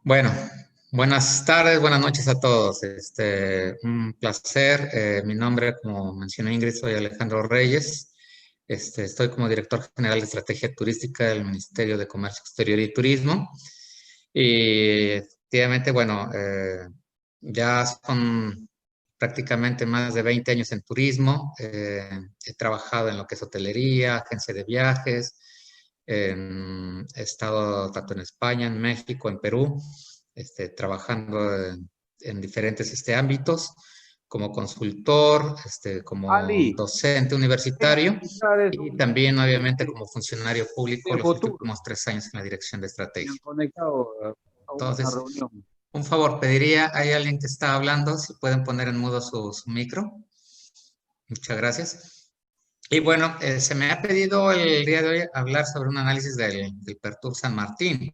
Bueno, buenas tardes, buenas noches a todos. Un placer. Mi nombre, como mencionó Ingrid, soy Alejandro Reyes. Estoy como director general de estrategia turística del Ministerio de Comercio Exterior y Turismo. Y efectivamente, bueno, ya son prácticamente más de 20 años en turismo. He trabajado en lo que es hotelería, agencia de viajes. He estado tanto en España, en México, en Perú, trabajando en diferentes ámbitos, como consultor, como Ali, docente ¿qué universitario sabes y también, obviamente, de, como funcionario público de los futuro? últimos 3 años en la dirección de Me han estrategia. conectado a una Entonces, reunión. un favor, pediría, hay alguien que está hablando, si pueden poner en mudo su micro. Muchas gracias. Y bueno, se me ha pedido el día de hoy hablar sobre un análisis del Pertur San Martín.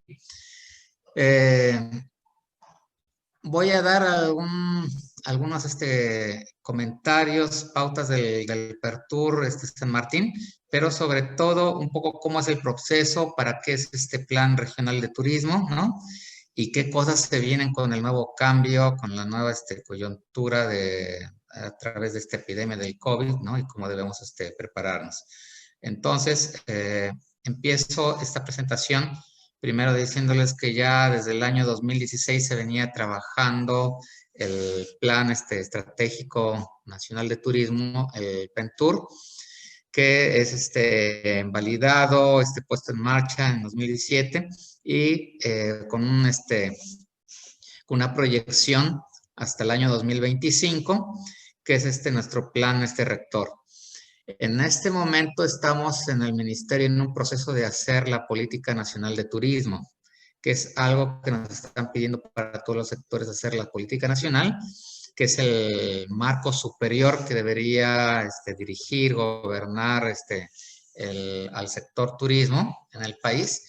Eh, Voy a dar algunos comentarios, pautas del Pertur San Martín, pero sobre todo un poco cómo es el proceso, para qué es este plan regional de turismo, ¿no? Y qué cosas se vienen con el nuevo cambio, con la nueva coyuntura a través de esta epidemia del COVID, ¿no? Y cómo debemos prepararnos. Entonces, empiezo esta presentación primero diciéndoles que ya desde el año 2016 se venía trabajando el Plan Estratégico Nacional de Turismo, el PENTUR, que es validado, puesto en marcha en 2017 y con una proyección hasta el año 2025, que es nuestro plan rector. En este momento estamos en el ministerio en un proceso de hacer la política nacional de turismo, que es algo que nos están pidiendo para todos los sectores hacer la política nacional, que es el marco superior que debería dirigir, gobernar al sector turismo en el país.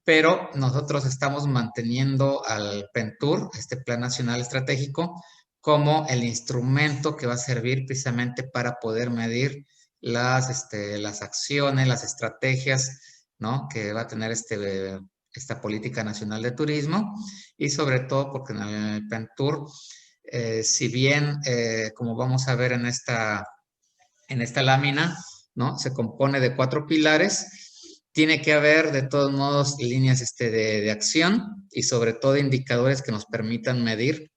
Pero nosotros estamos manteniendo al PENTUR, este Plan Nacional Estratégico, como el instrumento que va a servir precisamente para poder medir las acciones, las estrategias, ¿no? Que va a tener esta política nacional de turismo y sobre todo porque en el PENTUR, si bien, como vamos a ver en esta lámina, ¿no? Se compone de 4 pilares. Tiene que haber, de todos modos, líneas de acción y sobre todo indicadores que nos permitan medir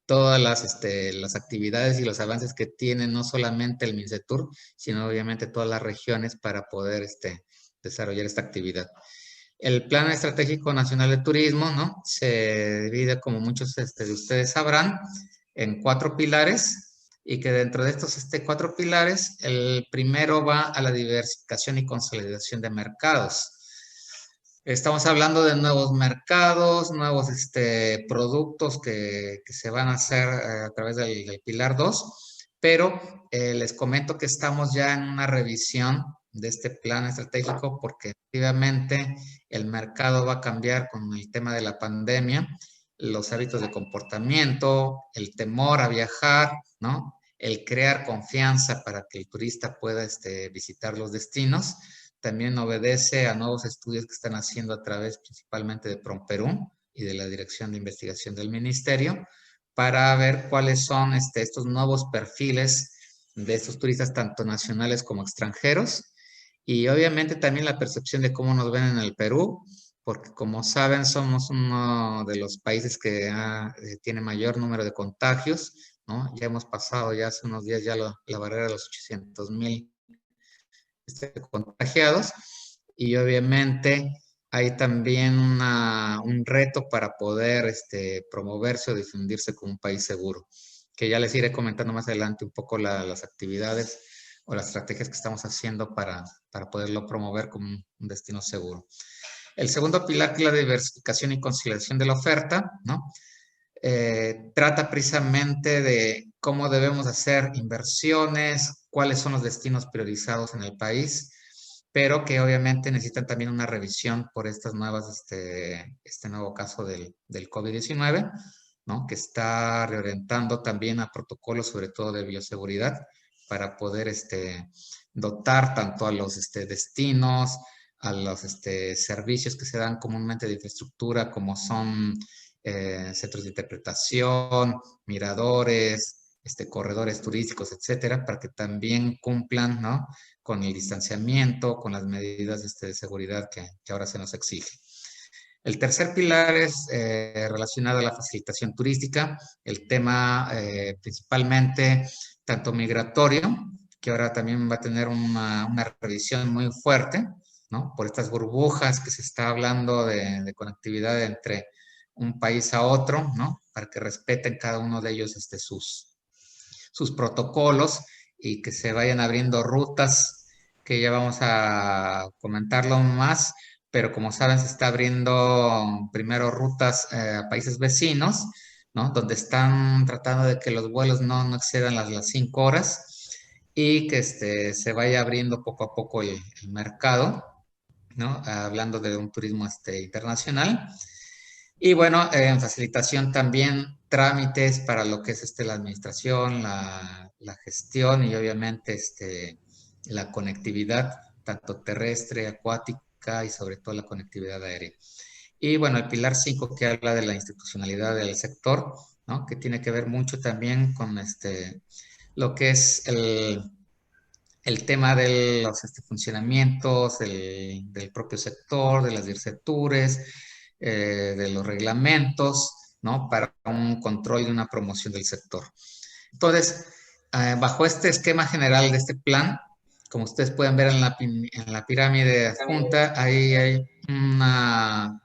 todas las actividades y los avances que tiene no solamente el MINCETUR, sino obviamente todas las regiones para poder desarrollar esta actividad. El Plan Estratégico Nacional de Turismo, ¿no? Se divide, como muchos de ustedes sabrán, en 4 pilares y que dentro de estos 4 pilares, el primero va a la diversificación y consolidación de mercados. Estamos hablando de nuevos mercados, nuevos productos que se van a hacer a través del pilar 2, pero les comento que estamos ya en una revisión de este plan estratégico porque efectivamente el mercado va a cambiar con el tema de la pandemia, los hábitos de comportamiento, el temor a viajar, ¿no? El crear confianza para que el turista pueda visitar los destinos. También obedece a nuevos estudios que están haciendo a través principalmente de PROMPERÚ y de la Dirección de Investigación del Ministerio para ver cuáles son estos nuevos perfiles de estos turistas, tanto nacionales como extranjeros. Y obviamente también la percepción de cómo nos ven en el Perú, porque como saben somos uno de los países que tiene mayor número de contagios, ¿no? Ya hemos pasado ya hace unos días ya la barrera de los 800,000 contagiados y obviamente hay también un reto para poder promoverse o difundirse como un país seguro, que ya les iré comentando más adelante un poco las actividades o las estrategias que estamos haciendo para poderlo promover como un destino seguro. El segundo pilar, que es la diversificación y conciliación de la oferta, ¿no? Trata precisamente de cómo debemos hacer inversiones, cuáles son los destinos priorizados en el país, pero que obviamente necesitan también una revisión por estas nuevas, este nuevo caso del COVID-19, ¿no? Que está reorientando también a protocolos, sobre todo de bioseguridad, para poder dotar tanto a los destinos, a los servicios que se dan comúnmente de infraestructura, como son centros de interpretación, miradores, corredores turísticos, etcétera, para que también cumplan, ¿no?, con el distanciamiento, con las medidas de seguridad que ahora se nos exige. El tercer pilar es relacionado a la facilitación turística, el tema principalmente tanto migratorio, que ahora también va a tener una revisión muy fuerte, ¿no?, por estas burbujas que se está hablando de conectividad entre un país a otro, ¿no?, para que respeten cada uno de ellos sus protocolos y que se vayan abriendo rutas, que ya vamos a comentarlo más, pero como saben se está abriendo primero rutas a países vecinos, ¿no?, donde están tratando de que los vuelos no excedan las 5 horas y que se vaya abriendo poco a poco el mercado, ¿no?, hablando de un turismo internacional. Y bueno, en facilitación también trámites para lo que es la administración, la gestión y obviamente la conectividad, tanto terrestre, acuática y sobre todo la conectividad aérea. Y bueno, el pilar 5 que habla de la institucionalidad del sector, ¿no?, que tiene que ver mucho también con lo que es el tema de los funcionamientos del propio sector, de las DIRCETURES, de los reglamentos, ¿no?, para un control y una promoción del sector. Entonces, bajo este esquema general de este plan, como ustedes pueden ver en la pirámide adjunta, ahí hay en la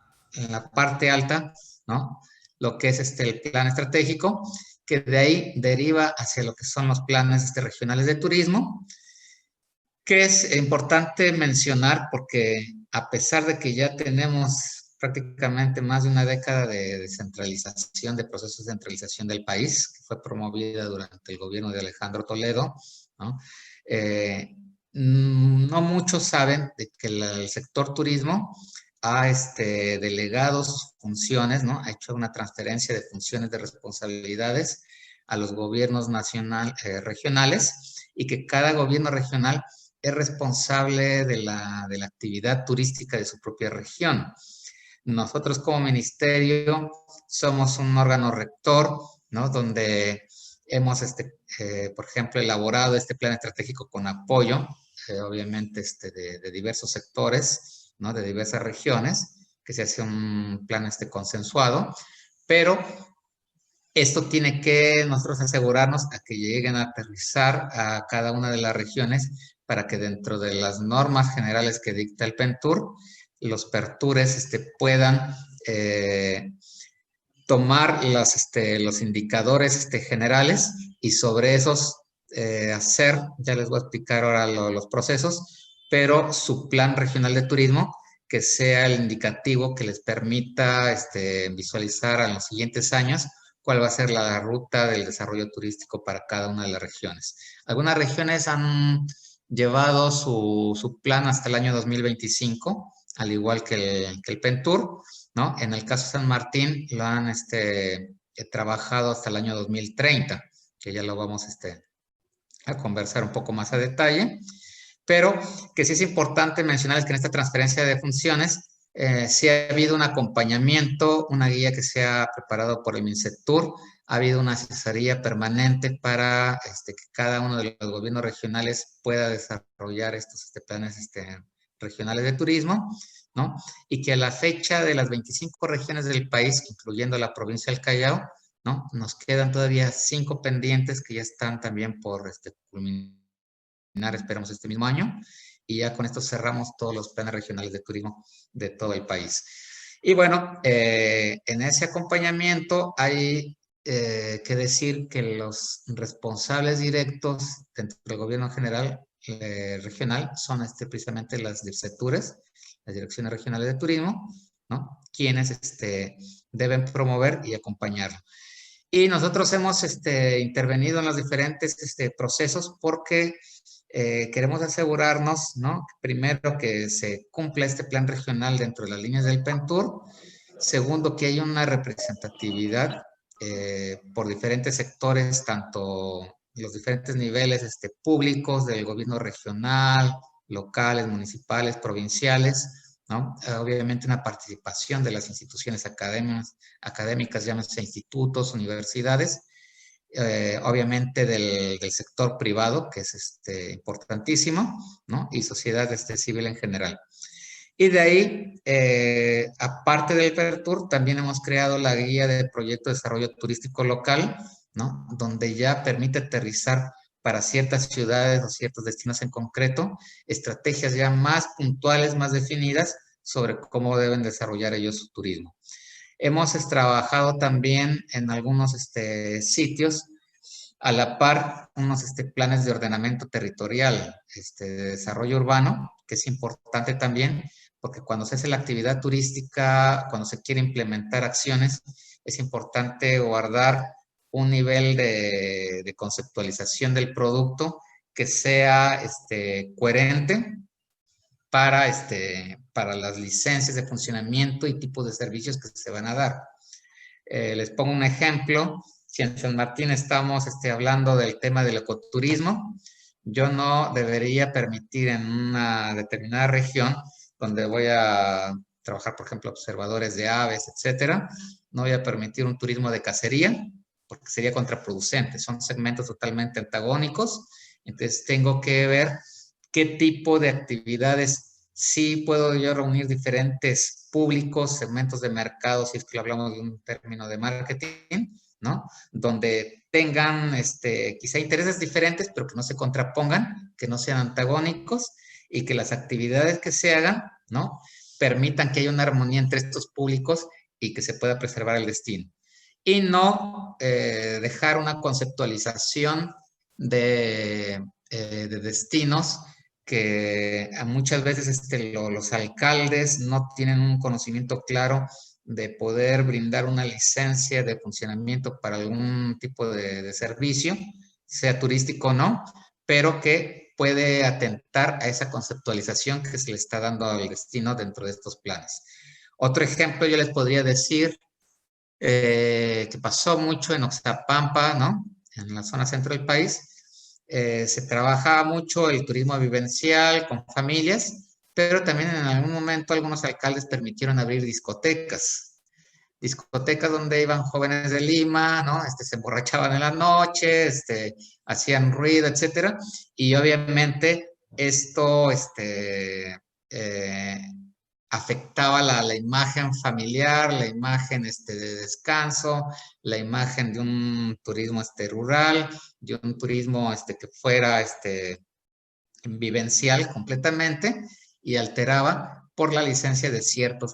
parte alta, ¿no?, lo que es el plan estratégico, que de ahí deriva hacia lo que son los planes regionales de turismo, que es importante mencionar porque a pesar de que ya tenemos prácticamente más de una década de descentralización, de procesos de centralización del país, que fue promovida durante el gobierno de Alejandro Toledo, ¿no? No muchos saben de que el sector turismo ha delegado sus funciones, ¿no?, ha hecho una transferencia de funciones de responsabilidades a los gobiernos regionales, y que cada gobierno regional es responsable de la actividad turística de su propia región. Nosotros como ministerio somos un órgano rector, ¿no?, donde hemos, por ejemplo, elaborado este plan estratégico con apoyo, obviamente, de diversos sectores, ¿no?, de diversas regiones, que se hace un plan consensuado, pero esto tiene que nosotros asegurarnos a que lleguen a aterrizar a cada una de las regiones para que dentro de las normas generales que dicta el PENTUR, los PERTURES puedan tomar los indicadores generales y sobre esos hacer, ya les voy a explicar ahora los procesos, pero su plan regional de turismo que sea el indicativo que les permita visualizar en los siguientes años cuál va a ser la ruta del desarrollo turístico para cada una de las regiones. Algunas regiones han llevado su plan hasta el año 2025, al igual que el PENTUR, ¿no? En el caso de San Martín lo han trabajado hasta el año 2030, que ya lo vamos a conversar un poco más a detalle, pero que sí es importante mencionar es que en esta transferencia de funciones sí ha habido un acompañamiento, una guía que se ha preparado por el MINCETUR, ha habido una asesoría permanente para que cada uno de los gobiernos regionales pueda desarrollar estos planes regionales de turismo, ¿no? Y que a la fecha de las 25 regiones del país, incluyendo la provincia del Callao, ¿no?, nos quedan todavía 5 pendientes que ya están también por culminar, esperamos este mismo año, y ya con esto cerramos todos los planes regionales de turismo de todo el país. Y bueno, en ese acompañamiento hay que decir que los responsables directos dentro del gobierno general regional son precisamente las DIRCETURES, las Direcciones Regionales de Turismo, ¿no?, quienes deben promover y acompañar. Y nosotros hemos intervenido en los diferentes procesos porque queremos asegurarnos, ¿no?, primero que se cumpla este plan regional dentro de las líneas del PENTUR, segundo que haya una representatividad por diferentes sectores, tanto los diferentes niveles públicos del gobierno regional, locales, municipales, provinciales, ¿no? Obviamente una participación de las instituciones académicas, llámese institutos, universidades, obviamente del sector privado, que es importantísimo, ¿no? Y sociedad civil en general. Y de ahí, aparte del PERTUR, también hemos creado la guía de proyecto de desarrollo turístico local, ¿no? Donde ya permite aterrizar para ciertas ciudades o ciertos destinos en concreto, estrategias ya más puntuales, más definidas sobre cómo deben desarrollar ellos su turismo. Hemos trabajado también en algunos sitios a la par unos planes de ordenamiento territorial, de desarrollo urbano, que es importante también, porque cuando se hace la actividad turística, cuando se quiere implementar acciones, es importante guardar un nivel de conceptualización del producto que sea coherente para las licencias de funcionamiento y tipos de servicios que se van a dar. Les pongo un ejemplo. Si en San Martín estamos hablando del tema del ecoturismo, yo no debería permitir en una determinada región donde voy a trabajar, por ejemplo, observadores de aves, etcétera, no voy a permitir un turismo de cacería porque sería contraproducente. Son segmentos totalmente antagónicos. Entonces tengo que ver qué tipo de actividades sí puedo yo reunir diferentes públicos, segmentos de mercado, si es que hablamos de un término de marketing, ¿no? Donde tengan quizá intereses diferentes, pero que no se contrapongan, que no sean antagónicos y que las actividades que se hagan, ¿no? Permitan que haya una armonía entre estos públicos y que se pueda preservar el destino. Y no dejar una conceptualización de destinos que muchas veces los alcaldes no tienen un conocimiento claro de poder brindar una licencia de funcionamiento para algún tipo de servicio, sea turístico o no, pero que puede atentar a esa conceptualización que se le está dando al destino dentro de estos planes. Otro ejemplo yo les podría decir que pasó mucho en Oxapampa, ¿no? En la zona centro del país. Se trabaja mucho el turismo vivencial con familias, pero también en algún momento algunos alcaldes permitieron abrir discotecas donde iban jóvenes de Lima, ¿no? Se emborrachaban en la noche, hacían ruido, etcétera. Y obviamente esto, eh, afectaba la imagen familiar, la imagen de descanso, la imagen de un turismo rural, de un turismo que fuera vivencial completamente y alteraba por la licencia de ciertos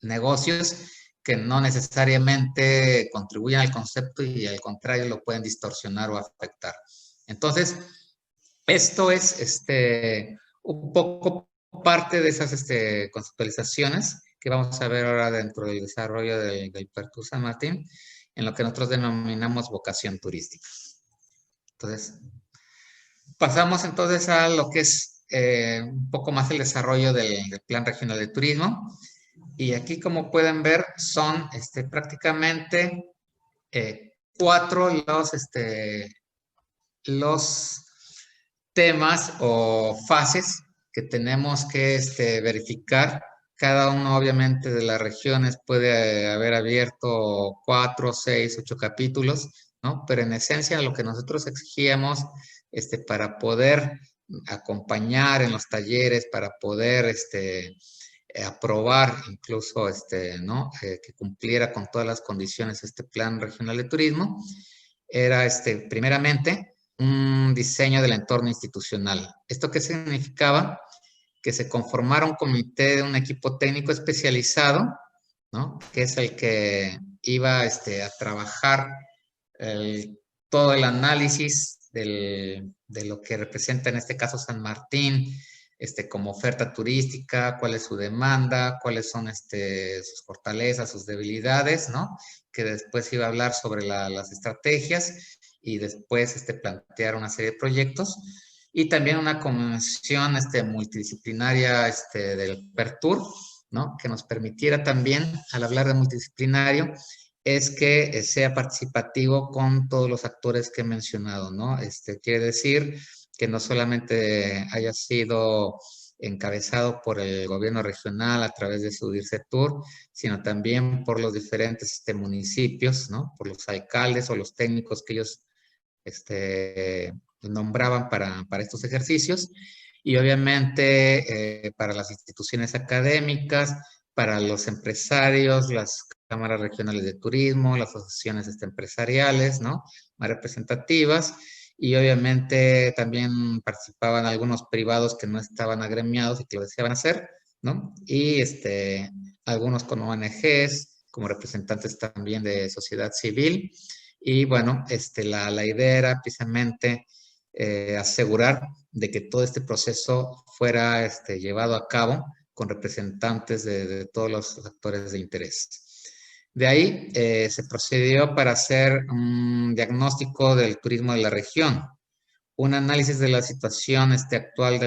negocios que no necesariamente contribuyen al concepto y al contrario lo pueden distorsionar o afectar. Entonces, esto es un poco parte de esas conceptualizaciones que vamos a ver ahora dentro del desarrollo del PERTUR San Martín, en lo que nosotros denominamos vocación turística. Entonces, pasamos entonces a lo que es un poco más el desarrollo del Plan Regional de Turismo. Y aquí, como pueden ver, son prácticamente 4 los temas o fases que tenemos que verificar. Cada uno, obviamente, de las regiones puede haber abierto 4, 6, 8 capítulos, ¿no? Pero en esencia lo que nosotros exigíamos para poder acompañar en los talleres, para poder aprobar incluso, ¿no? Que cumpliera con todas las condiciones este Plan Regional de Turismo, era primeramente un diseño del entorno institucional. ¿Esto qué significaba? Que se conformara un comité de un equipo técnico especializado, ¿no? Que es el que iba a trabajar todo el análisis de lo que representa en este caso San Martín, como oferta turística, cuál es su demanda, cuáles son sus fortalezas, sus debilidades, ¿no? Que después iba a hablar sobre las estrategias y después plantear una serie de proyectos y también una comisión multidisciplinaria del PERTUR, ¿no? Que nos permitiera también, al hablar de multidisciplinario, es que sea participativo con todos los actores que he mencionado, ¿no? Quiere decir que no solamente haya sido encabezado por el gobierno regional a través de su DIRCETUR, sino también por los diferentes municipios, ¿no? Por los alcaldes o los técnicos que ellos nombraban para estos ejercicios, y obviamente para las instituciones académicas, para los empresarios, las cámaras regionales de turismo, las asociaciones empresariales, ¿no? Más representativas, y obviamente también participaban algunos privados que no estaban agremiados y que lo deseaban hacer, ¿no? Y algunos con ONGs, como representantes también de sociedad civil. Y bueno, la idea era precisamente asegurar de que todo este proceso fuera llevado a cabo con representantes de todos los actores de interés. De ahí se procedió para hacer un diagnóstico del turismo de la región, un análisis de la situación actual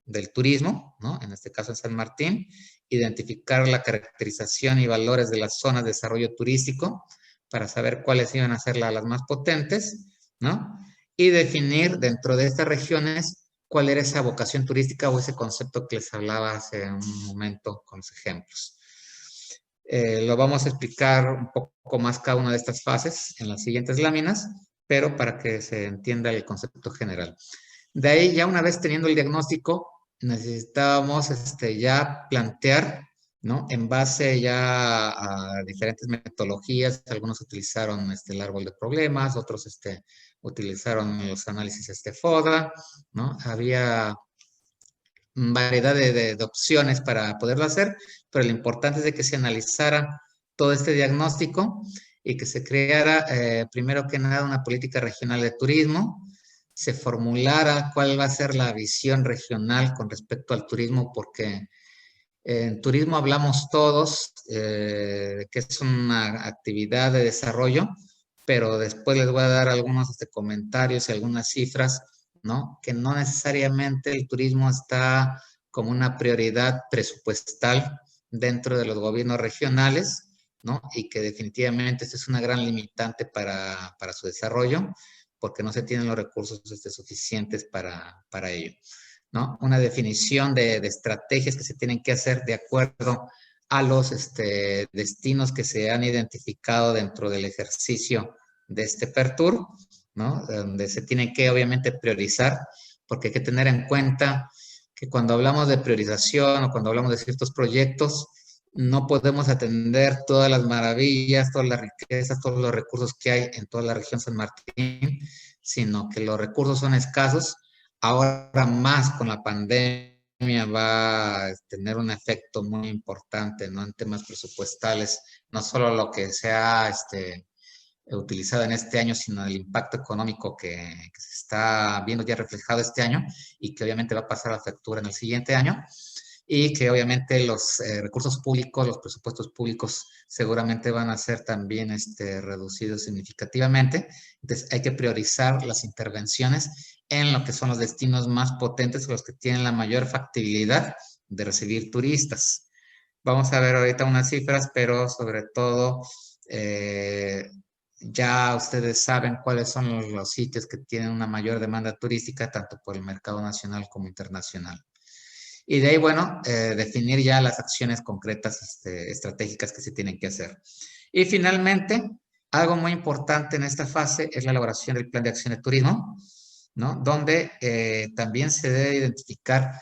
del turismo, ¿no? En este caso en San Martín, identificar la caracterización y valores de las zonas de desarrollo turístico para saber cuáles iban a ser las más potentes, ¿no? Y definir dentro de estas regiones cuál era esa vocación turística o ese concepto que les hablaba hace un momento con los ejemplos. Lo vamos a explicar un poco más cada una de estas fases en las siguientes láminas, pero para que se entienda el concepto general. De ahí, ya una vez teniendo el diagnóstico, necesitábamos ya plantear, ¿no? En base ya a diferentes metodologías, algunos utilizaron el árbol de problemas, otros utilizaron los análisis FODA, ¿no? Había variedad de opciones para poderlo hacer, pero lo importante es de que se analizara todo este diagnóstico y que se creara, primero que nada, una política regional de turismo, se formulara cuál va a ser la visión regional con respecto al turismo, porque en turismo hablamos todos que es una actividad de desarrollo, pero después les voy a dar algunos comentarios y algunas cifras, ¿no? Que no necesariamente el turismo está como una prioridad presupuestal dentro de los gobiernos regionales, ¿no? Y que definitivamente esto es una gran limitante para su desarrollo, porque no se tienen los recursos suficientes para ello, ¿no? Una definición de estrategias que se tienen que hacer de acuerdo a los destinos que se han identificado dentro del ejercicio de PERTUR, ¿no? Donde se tienen que obviamente priorizar, porque hay que tener en cuenta que cuando hablamos de priorización o cuando hablamos de ciertos proyectos, no podemos atender todas las maravillas, todas las riquezas, todos los recursos que hay en toda la región San Martín, sino que los recursos son escasos. Ahora más con la pandemia va a tener un efecto muy importante, ¿no? En temas presupuestales, no solo lo que se ha utilizado en este año, sino el impacto económico que se está viendo ya reflejado este año y que obviamente va a pasar a la factura en el siguiente año, y que obviamente los recursos públicos, los presupuestos públicos seguramente van a ser también reducidos significativamente. Entonces hay que priorizar las intervenciones en lo que son los destinos más potentes, los que tienen la mayor factibilidad de recibir turistas. Vamos a ver ahorita unas cifras, pero sobre todo ya ustedes saben cuáles son los sitios que tienen una mayor demanda turística, tanto por el mercado nacional como internacional. Y de ahí, bueno, definir ya las acciones concretas, estratégicas que se tienen que hacer. Y finalmente, algo muy importante en esta fase es la elaboración del plan de acción de turismo, ¿no? Donde también se debe identificar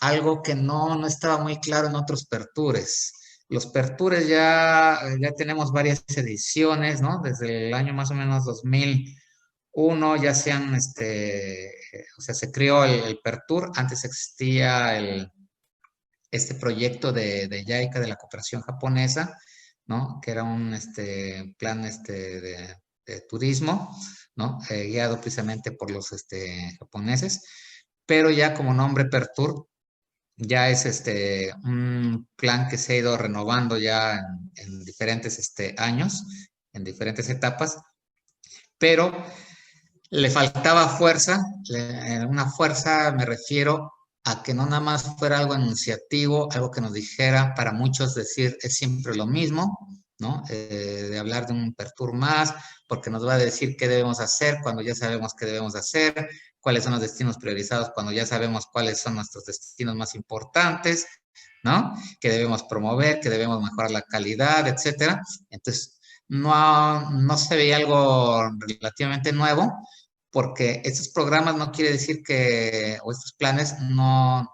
algo que no estaba muy claro en otros PERTURes. Los PERTURes ya tenemos varias ediciones, ¿no? Desde el año más o menos 2001 ya o sea, se creó el PERTUR. Antes existía este proyecto de JICA, de la cooperación japonesa, ¿no? Que era un plan de turismo, ¿no? Guiado precisamente por los japoneses, pero ya como nombre PERTUR, ya es un plan que se ha ido renovando ya en diferentes años, en diferentes etapas, pero le faltaba fuerza. Una fuerza me refiero a que no nada más fuera algo anunciativo, algo que nos dijera, para muchos decir es siempre lo mismo, ¿no? De hablar de un PERTUR más, porque nos va a decir qué debemos hacer cuando ya sabemos qué debemos hacer, cuáles son los destinos priorizados cuando ya sabemos cuáles son nuestros destinos más importantes, ¿no? Que debemos promover, que debemos mejorar la calidad, etcétera. Entonces, no se veía algo relativamente nuevo, porque estos programas no quiere decir que, o estos planes no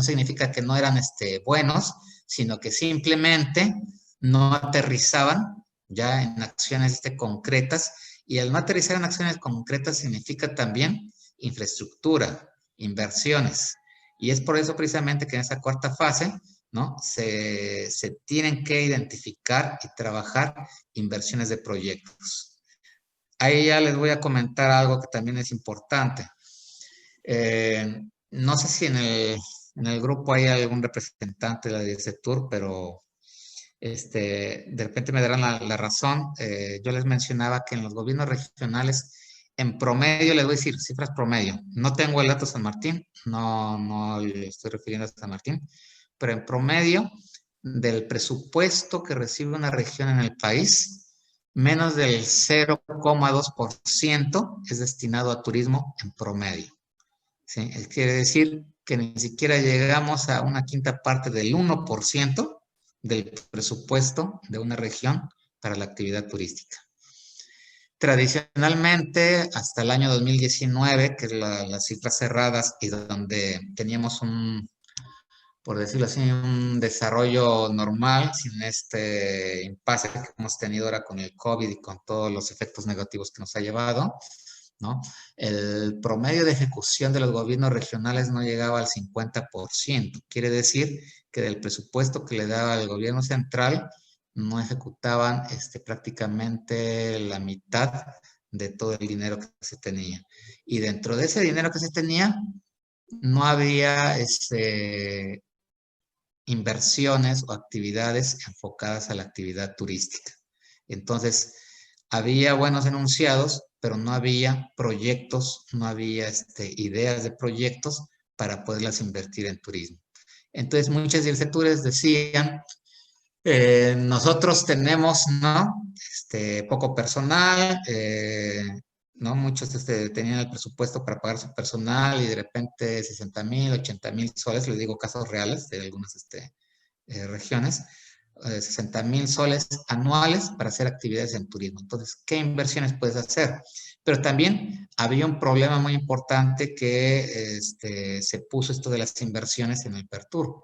significa que no eran buenos, sino que simplemente no aterrizaban ya en acciones concretas, y al no aterrizar en acciones concretas significa también infraestructura, inversiones, y es por eso precisamente que en esa cuarta fase, ¿no? Se tienen que identificar y trabajar inversiones de proyectos. Ahí ya les voy a comentar algo que también es importante. No sé si en el grupo hay algún representante de la DIRCETUR, pero de repente me darán la razón. Yo les mencionaba que en los gobiernos regionales, en promedio, les voy a decir cifras promedio. No tengo el dato San Martín, no le estoy refiriendo a San Martín, pero en promedio del presupuesto que recibe una región en el país, menos del 0,2% es destinado a turismo en promedio. ¿Sí? Quiere decir que ni siquiera llegamos a una quinta parte del 1% del presupuesto de una región para la actividad turística. Tradicionalmente, hasta el año 2019, que es las cifras cerradas y donde teníamos por decirlo así, un desarrollo normal, sin este impasse que hemos tenido ahora con el COVID y con todos los efectos negativos que nos ha llevado, ¿no? El promedio de ejecución de los gobiernos regionales no llegaba al 50%. Quiere decir que del presupuesto que le daba el gobierno central, no ejecutaban prácticamente la mitad de todo el dinero que se tenía. Y dentro de ese dinero que se tenía, no había inversiones o actividades enfocadas a la actividad turística. Entonces, había buenos enunciados, pero no había proyectos, no había ideas de proyectos para poderlas invertir en turismo. Entonces, muchas DIRCETURes decían, nosotros tenemos, ¿no? Poco personal, ¿no? Muchos tenían el presupuesto para pagar su personal y de repente 60,000, 80,000 soles, les digo casos reales de algunas regiones, 60,000 soles anuales para hacer actividades en turismo. Entonces, ¿qué inversiones puedes hacer? Pero también había un problema muy importante que se puso esto de las inversiones en el PERTUR.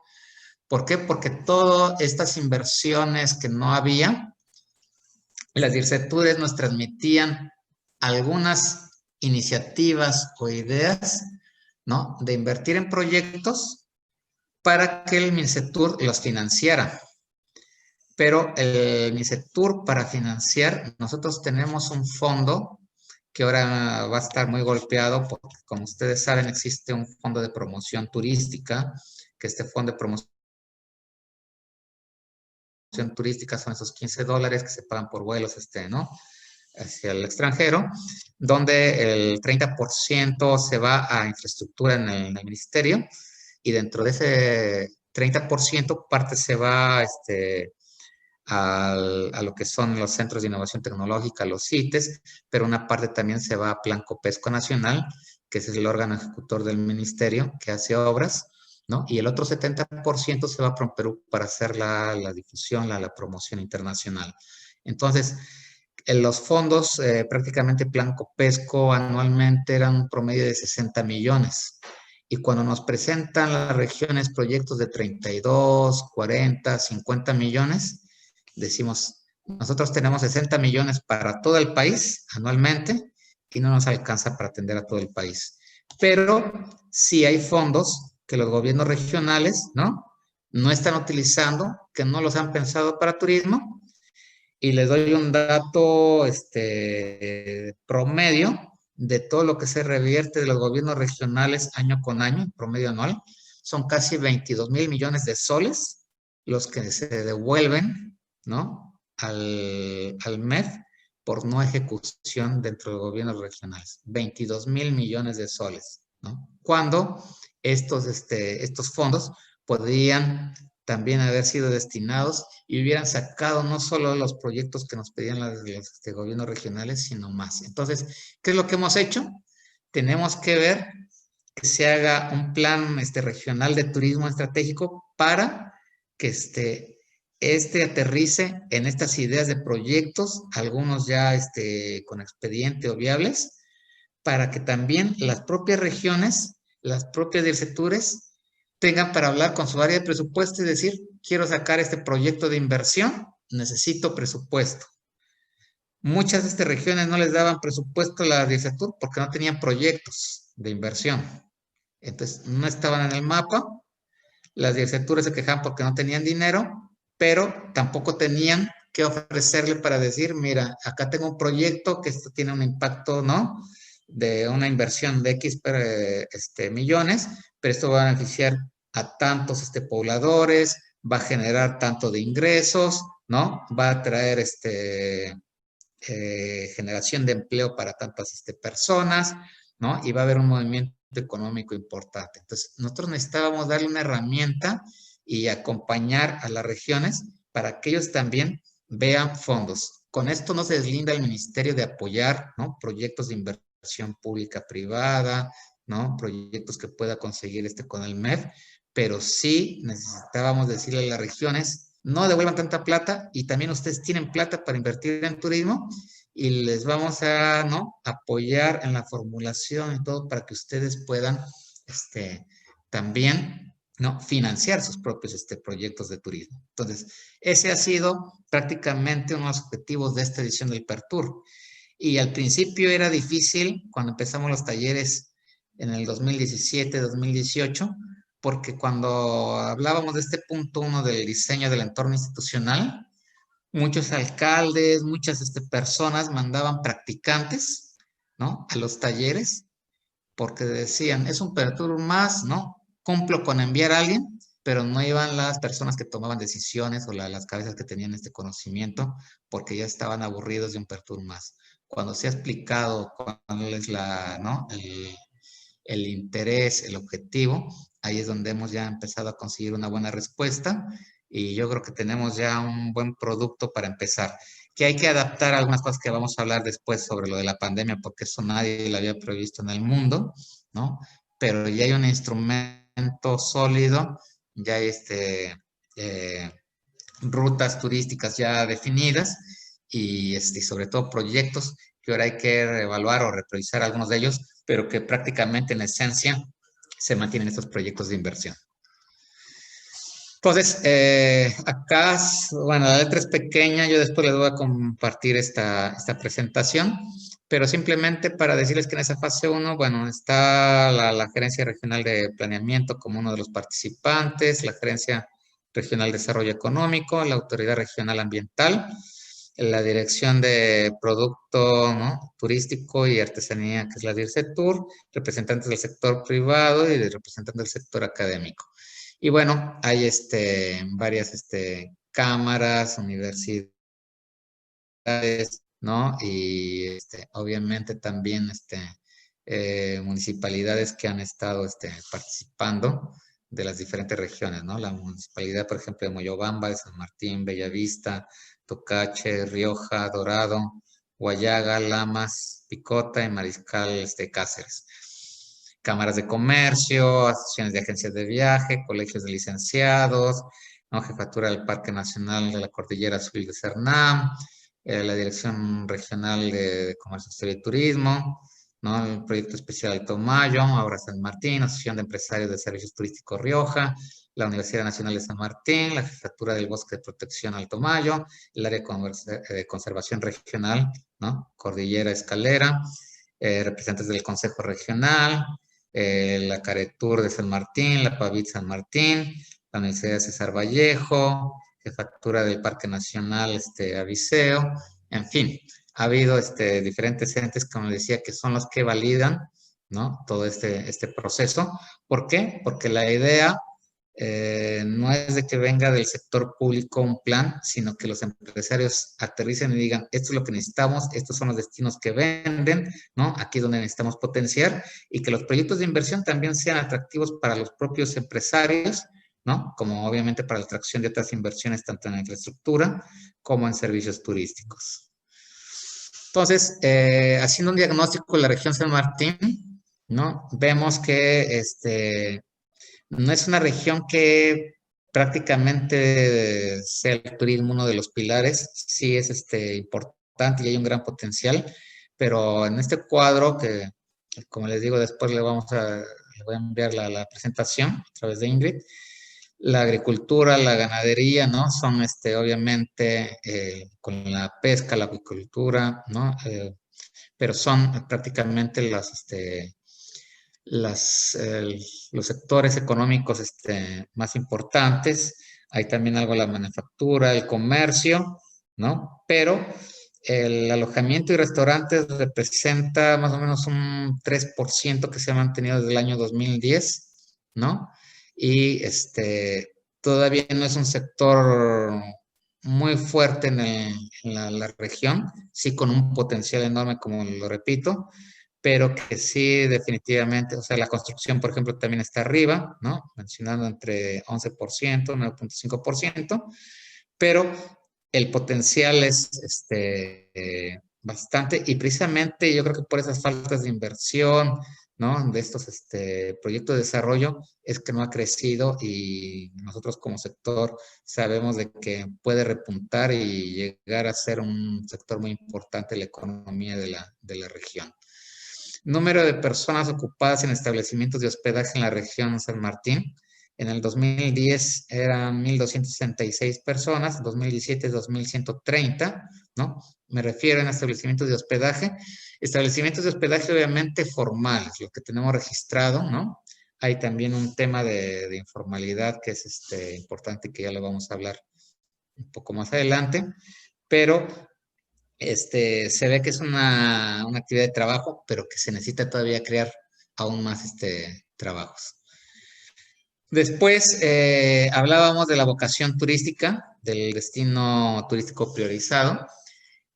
¿Por qué? Porque todas estas inversiones que no había, las DIRCETURes nos transmitían algunas iniciativas o ideas, ¿no? De invertir en proyectos para que el MINCETUR los financiara. Pero el MINCETUR, para financiar, nosotros tenemos un fondo que ahora va a estar muy golpeado porque, como ustedes saben, existe un fondo de promoción turística, que este fondo de promoción turística son esos $15 que se pagan por vuelos, ¿no? Hacia el extranjero, donde el 30% se va a infraestructura en el ministerio, y dentro de ese 30% parte se va a lo que son los centros de innovación tecnológica, los CITES, pero una parte también se va a Plan Copesco Nacional, que es el órgano ejecutor del ministerio que hace obras, ¿no? Y el otro 70% se va a PROMPERÚ para hacer la difusión, la promoción internacional. Entonces, en los fondos, prácticamente Plan Copesco anualmente eran un promedio de 60 millones. Y cuando nos presentan las regiones proyectos de 32, 40, 50 millones, decimos, nosotros tenemos 60 millones para todo el país anualmente y no nos alcanza para atender a todo el país. Pero sí hay fondos que los gobiernos regionales, ¿no? No están utilizando, que no los han pensado para turismo. Y les doy un dato promedio de todo lo que se revierte de los gobiernos regionales año con año, promedio anual. Son casi 22,000 millones de soles los que se devuelven, ¿no? Al MEF por no ejecución dentro de los gobiernos regionales. 22,000 millones de soles, ¿no? Cuando estos fondos podrían también haber sido destinados y hubieran sacado no solo los proyectos que nos pedían los gobiernos regionales, sino más. Entonces, ¿qué es lo que hemos hecho? tenemos que ver que se haga un plan regional de turismo estratégico para que aterrice en estas ideas de proyectos, algunos ya con expediente o viables, para que también las propias regiones, las propias sectores, tengan para hablar con su área de presupuesto y decir, quiero sacar este proyecto de inversión, necesito presupuesto. Muchas de estas regiones no les daban presupuesto a la DIRCETUR porque no tenían proyectos de inversión. Entonces, no estaban en el mapa. Las DIRCETURes se quejaban porque no tenían dinero, pero tampoco tenían que ofrecerle para decir, mira, acá tengo un proyecto que esto tiene un impacto, ¿no? De una inversión de X millones, pero esto va a beneficiar a tantos pobladores, va a generar tanto de ingresos, ¿no? Va a traer generación de empleo para tantas personas, ¿no? Y va a haber un movimiento económico importante. Entonces, nosotros necesitábamos darle una herramienta y acompañar a las regiones para que ellos también vean fondos. Con esto no se deslinda el ministerio de apoyar, ¿no? Proyectos de inversión pública privada, ¿no? Proyectos que pueda conseguir con el MEF, pero sí necesitábamos decirle a las regiones, no devuelvan tanta plata y también ustedes tienen plata para invertir en turismo y les vamos a, ¿no? apoyar en la formulación y todo para que ustedes puedan también, ¿no? financiar sus propios proyectos de turismo. Entonces, ese ha sido prácticamente uno de los objetivos de esta edición del PERTUR. Y al principio era difícil cuando empezamos los talleres en el 2017, 2018, porque cuando hablábamos de este punto uno del diseño del entorno institucional, muchos alcaldes, muchas personas mandaban practicantes, ¿no? A los talleres, porque decían, es un PERTUR más, ¿no? Cumplo con enviar a alguien, pero no iban las personas que tomaban decisiones o las cabezas que tenían este conocimiento, porque ya estaban aburridos de un PERTUR más. Cuando se ha explicado cuál es ¿no? el interés, el objetivo, ahí es donde hemos ya empezado a conseguir una buena respuesta y yo creo que tenemos ya un buen producto para empezar. Que hay que adaptar algunas cosas que vamos a hablar después sobre lo de la pandemia, porque eso nadie lo había previsto en el mundo, ¿no? Pero ya hay un instrumento sólido, ya hay rutas turísticas ya definidas y sobre todo proyectos que ahora hay que evaluar o repriorizar algunos de ellos, pero que prácticamente en esencia se mantienen estos proyectos de inversión. Entonces, acá, bueno, la letra es pequeña, yo después les voy a compartir esta presentación, pero simplemente para decirles que en esa fase 1, bueno, está la Gerencia Regional de Planeamiento como uno de los participantes, la Gerencia Regional de Desarrollo Económico, la Autoridad Regional Ambiental, la Dirección de Producto, ¿no? Turístico y Artesanía, que es la DIRCETUR, representantes del sector privado y representantes del sector académico. Y bueno, hay varias cámaras, universidades, ¿no? Y obviamente también municipalidades que han estado participando de las diferentes regiones, ¿no? La municipalidad, por ejemplo, de Moyobamba, de San Martín, Bellavista, Tocache, Rioja, Dorado, Guayaga, Lamas, Picota y Mariscal Cáceres. Cámaras de comercio, asociaciones de agencias de viaje, colegios de licenciados, ¿no? Jefatura del Parque Nacional de la Cordillera Azul de Cernam, la Dirección Regional de Comercio Exterior y Turismo, ¿no? El Proyecto Especial Alto Mayo, ahora San Martín, Asociación de Empresarios de Servicios Turísticos Rioja, la Universidad Nacional de San Martín, la Jefatura del Bosque de Protección Alto Mayo, el Área de Conservación Regional, ¿no? Cordillera Escalera, representantes del Consejo Regional, la Caretur de San Martín, la Pavit San Martín, la Universidad de César Vallejo, Jefatura del Parque Nacional Aviceo, en fin, ha habido diferentes entes, como decía, que son los que validan, ¿no? Todo este proceso. ¿Por qué? Porque la idea no es de que venga del sector público un plan, sino que los empresarios aterricen y digan, esto es lo que necesitamos, estos son los destinos que venden, ¿no? Aquí es donde necesitamos potenciar y que los proyectos de inversión también sean atractivos para los propios empresarios, ¿no? Como obviamente para la atracción de otras inversiones, tanto en infraestructura como en servicios turísticos. Entonces, haciendo un diagnóstico de la región San Martín, ¿no? Vemos que no es una región que prácticamente sea el turismo uno de los pilares, sí es importante y hay un gran potencial, pero en este cuadro que, como les digo, después le voy a enviar la presentación a través de Ingrid. La agricultura, la ganadería, ¿no? Son obviamente con la pesca, la acuicultura, ¿no? Pero son prácticamente los sectores económicos más importantes. Hay también algo de la manufactura, el comercio, ¿no? Pero el alojamiento y restaurantes representa más o menos un 3% que se ha mantenido desde el año 2010, ¿no? Y todavía no es un sector muy fuerte en la región, sí con un potencial enorme, como lo repito, pero que sí definitivamente, o sea, la construcción, por ejemplo, también está arriba, ¿no? Mencionando entre 11%, 9.5%, pero el potencial es bastante y precisamente yo creo que por esas faltas de inversión, ¿no? De estos proyectos de desarrollo es que no ha crecido y nosotros como sector sabemos de que puede repuntar y llegar a ser un sector muy importante en la economía de la región. Número de personas ocupadas en establecimientos de hospedaje en la región San Martín. En el 2010 eran 1.266 personas, 2017 2.130, ¿no? Me refiero a establecimientos de hospedaje. Establecimientos de hospedaje obviamente formales, lo que tenemos registrado, ¿no? Hay también un tema de informalidad que es importante, que ya lo vamos a hablar un poco más adelante, pero se ve que es una actividad de trabajo, pero que se necesita todavía crear aún más trabajos. Después hablábamos de la vocación turística, del destino turístico priorizado,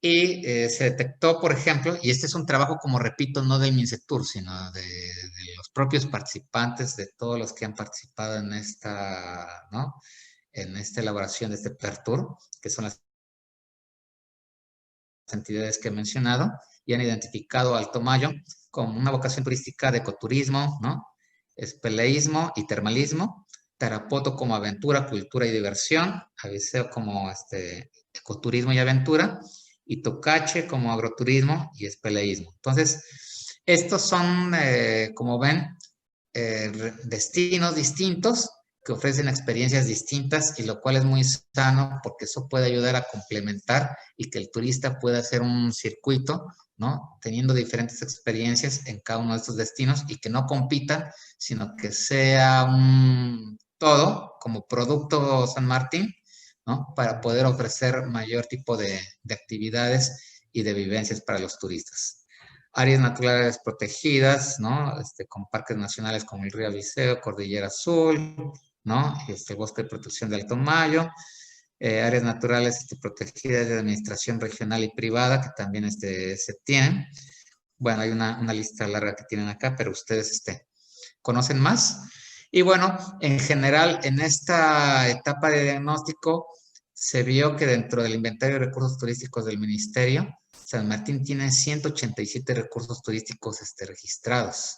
y se detectó, por ejemplo, y este es un trabajo, como repito, no del MINCETUR, sino de los propios participantes, de todos los que han participado en esta, ¿no? En esta elaboración de este PERTUR, que son las entidades que he mencionado, y han identificado Alto Mayo como una vocación turística de ecoturismo, ¿no? Espeleísmo y termalismo, Tarapoto como aventura, cultura y diversión, Aviseo como ecoturismo y aventura, y Tocache como agroturismo y espeleísmo. Entonces, estos son, como ven, destinos distintos que ofrecen experiencias distintas y lo cual es muy sano porque eso puede ayudar a complementar y que el turista pueda hacer un circuito, ¿no? Teniendo diferentes experiencias en cada uno de estos destinos y que no compitan, sino que sea un todo como producto San Martín, ¿no? Para poder ofrecer mayor tipo de actividades y de vivencias para los turistas. Áreas naturales protegidas, ¿no? Con parques nacionales como el río Aviseo, Cordillera Azul, ¿no? Bosque de protección de Alto Mayo, áreas naturales protegidas de administración regional y privada que también se tienen. Bueno, hay una lista larga que tienen acá, pero ustedes conocen más. Y bueno, en general, en esta etapa de diagnóstico, se vio que dentro del inventario de recursos turísticos del ministerio, San Martín tiene 187 recursos turísticos registrados.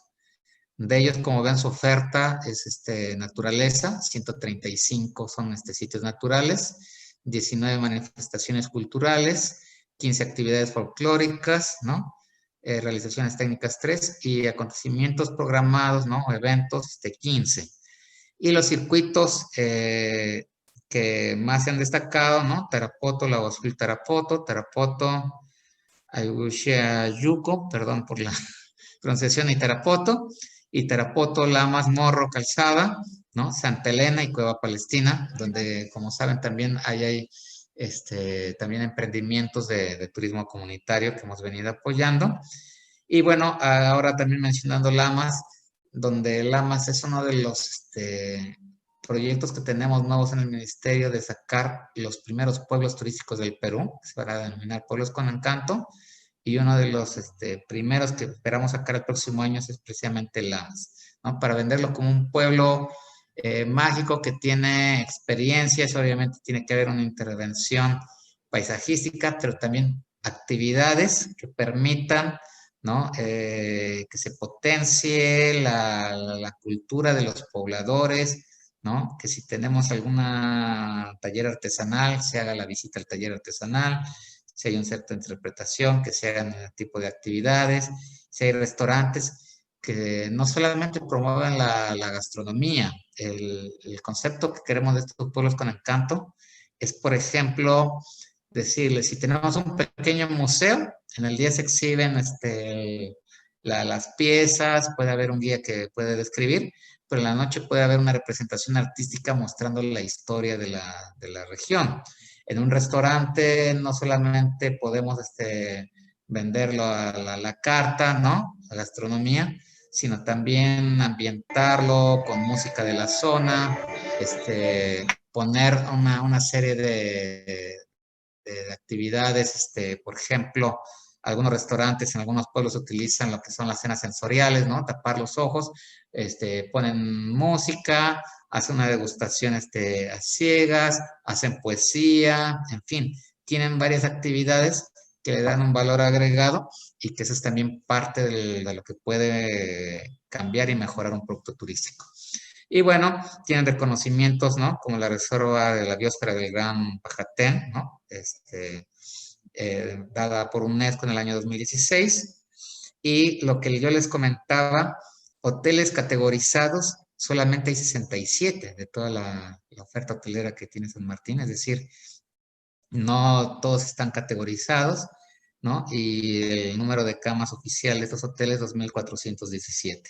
De ellos, como ven, su oferta es naturaleza, 135 son sitios naturales, 19 manifestaciones culturales, 15 actividades folclóricas, ¿no? Realizaciones técnicas 3 y acontecimientos programados, ¿no? Eventos 15. Y los circuitos que más se han destacado, ¿no? Tarapoto, Lago Azul Tarapoto, Ayushayuco, perdón por la pronunciación, y Tarapoto, Lamas, Morro, Calzada, ¿no? Santa Elena y Cueva Palestina, donde, como saben, también hay también emprendimientos de turismo comunitario que hemos venido apoyando. Y bueno, ahora también mencionando Lamas, donde Lamas es uno de los proyectos que tenemos nuevos en el ministerio de sacar los primeros pueblos turísticos del Perú, que se van a denominar pueblos con encanto, y uno de los primeros que esperamos sacar el próximo año es precisamente Lamas, ¿no? Para venderlo como un pueblo mágico que tiene experiencias, obviamente tiene que haber una intervención paisajística, pero también actividades que permitan, ¿no? Que se potencie la cultura de los pobladores, ¿no? Que si tenemos alguna taller artesanal, se haga la visita al taller artesanal, si hay un centro de interpretación, que se hagan el tipo de actividades, si hay restaurantes que no solamente promuevan la gastronomía, el concepto que queremos de estos pueblos con encanto es, por ejemplo, decirles, si tenemos un pequeño museo, en el día se exhiben las piezas, puede haber un guía que puede describir, pero en la noche puede haber una representación artística mostrando la historia de la región. En un restaurante no solamente podemos venderlo a la carta, ¿no? La gastronomía, sino también ambientarlo con música de la zona, poner una serie de actividades, por ejemplo, algunos restaurantes en algunos pueblos utilizan lo que son las cenas sensoriales, ¿no? Tapar los ojos, ponen música, hacen una degustación a ciegas, hacen poesía, en fin, tienen varias actividades que le dan un valor agregado y que eso es también parte de lo que puede cambiar y mejorar un producto turístico. Y bueno, tienen reconocimientos, ¿no? Como la Reserva de la Biosfera del Gran Pajatén, ¿no? Dada por UNESCO en el año 2016. Y lo que yo les comentaba, hoteles categorizados, solamente hay 67 de toda la oferta hotelera que tiene San Martín, es decir, no todos están categorizados, ¿no? Y el número de camas oficiales de estos hoteles, 2.417.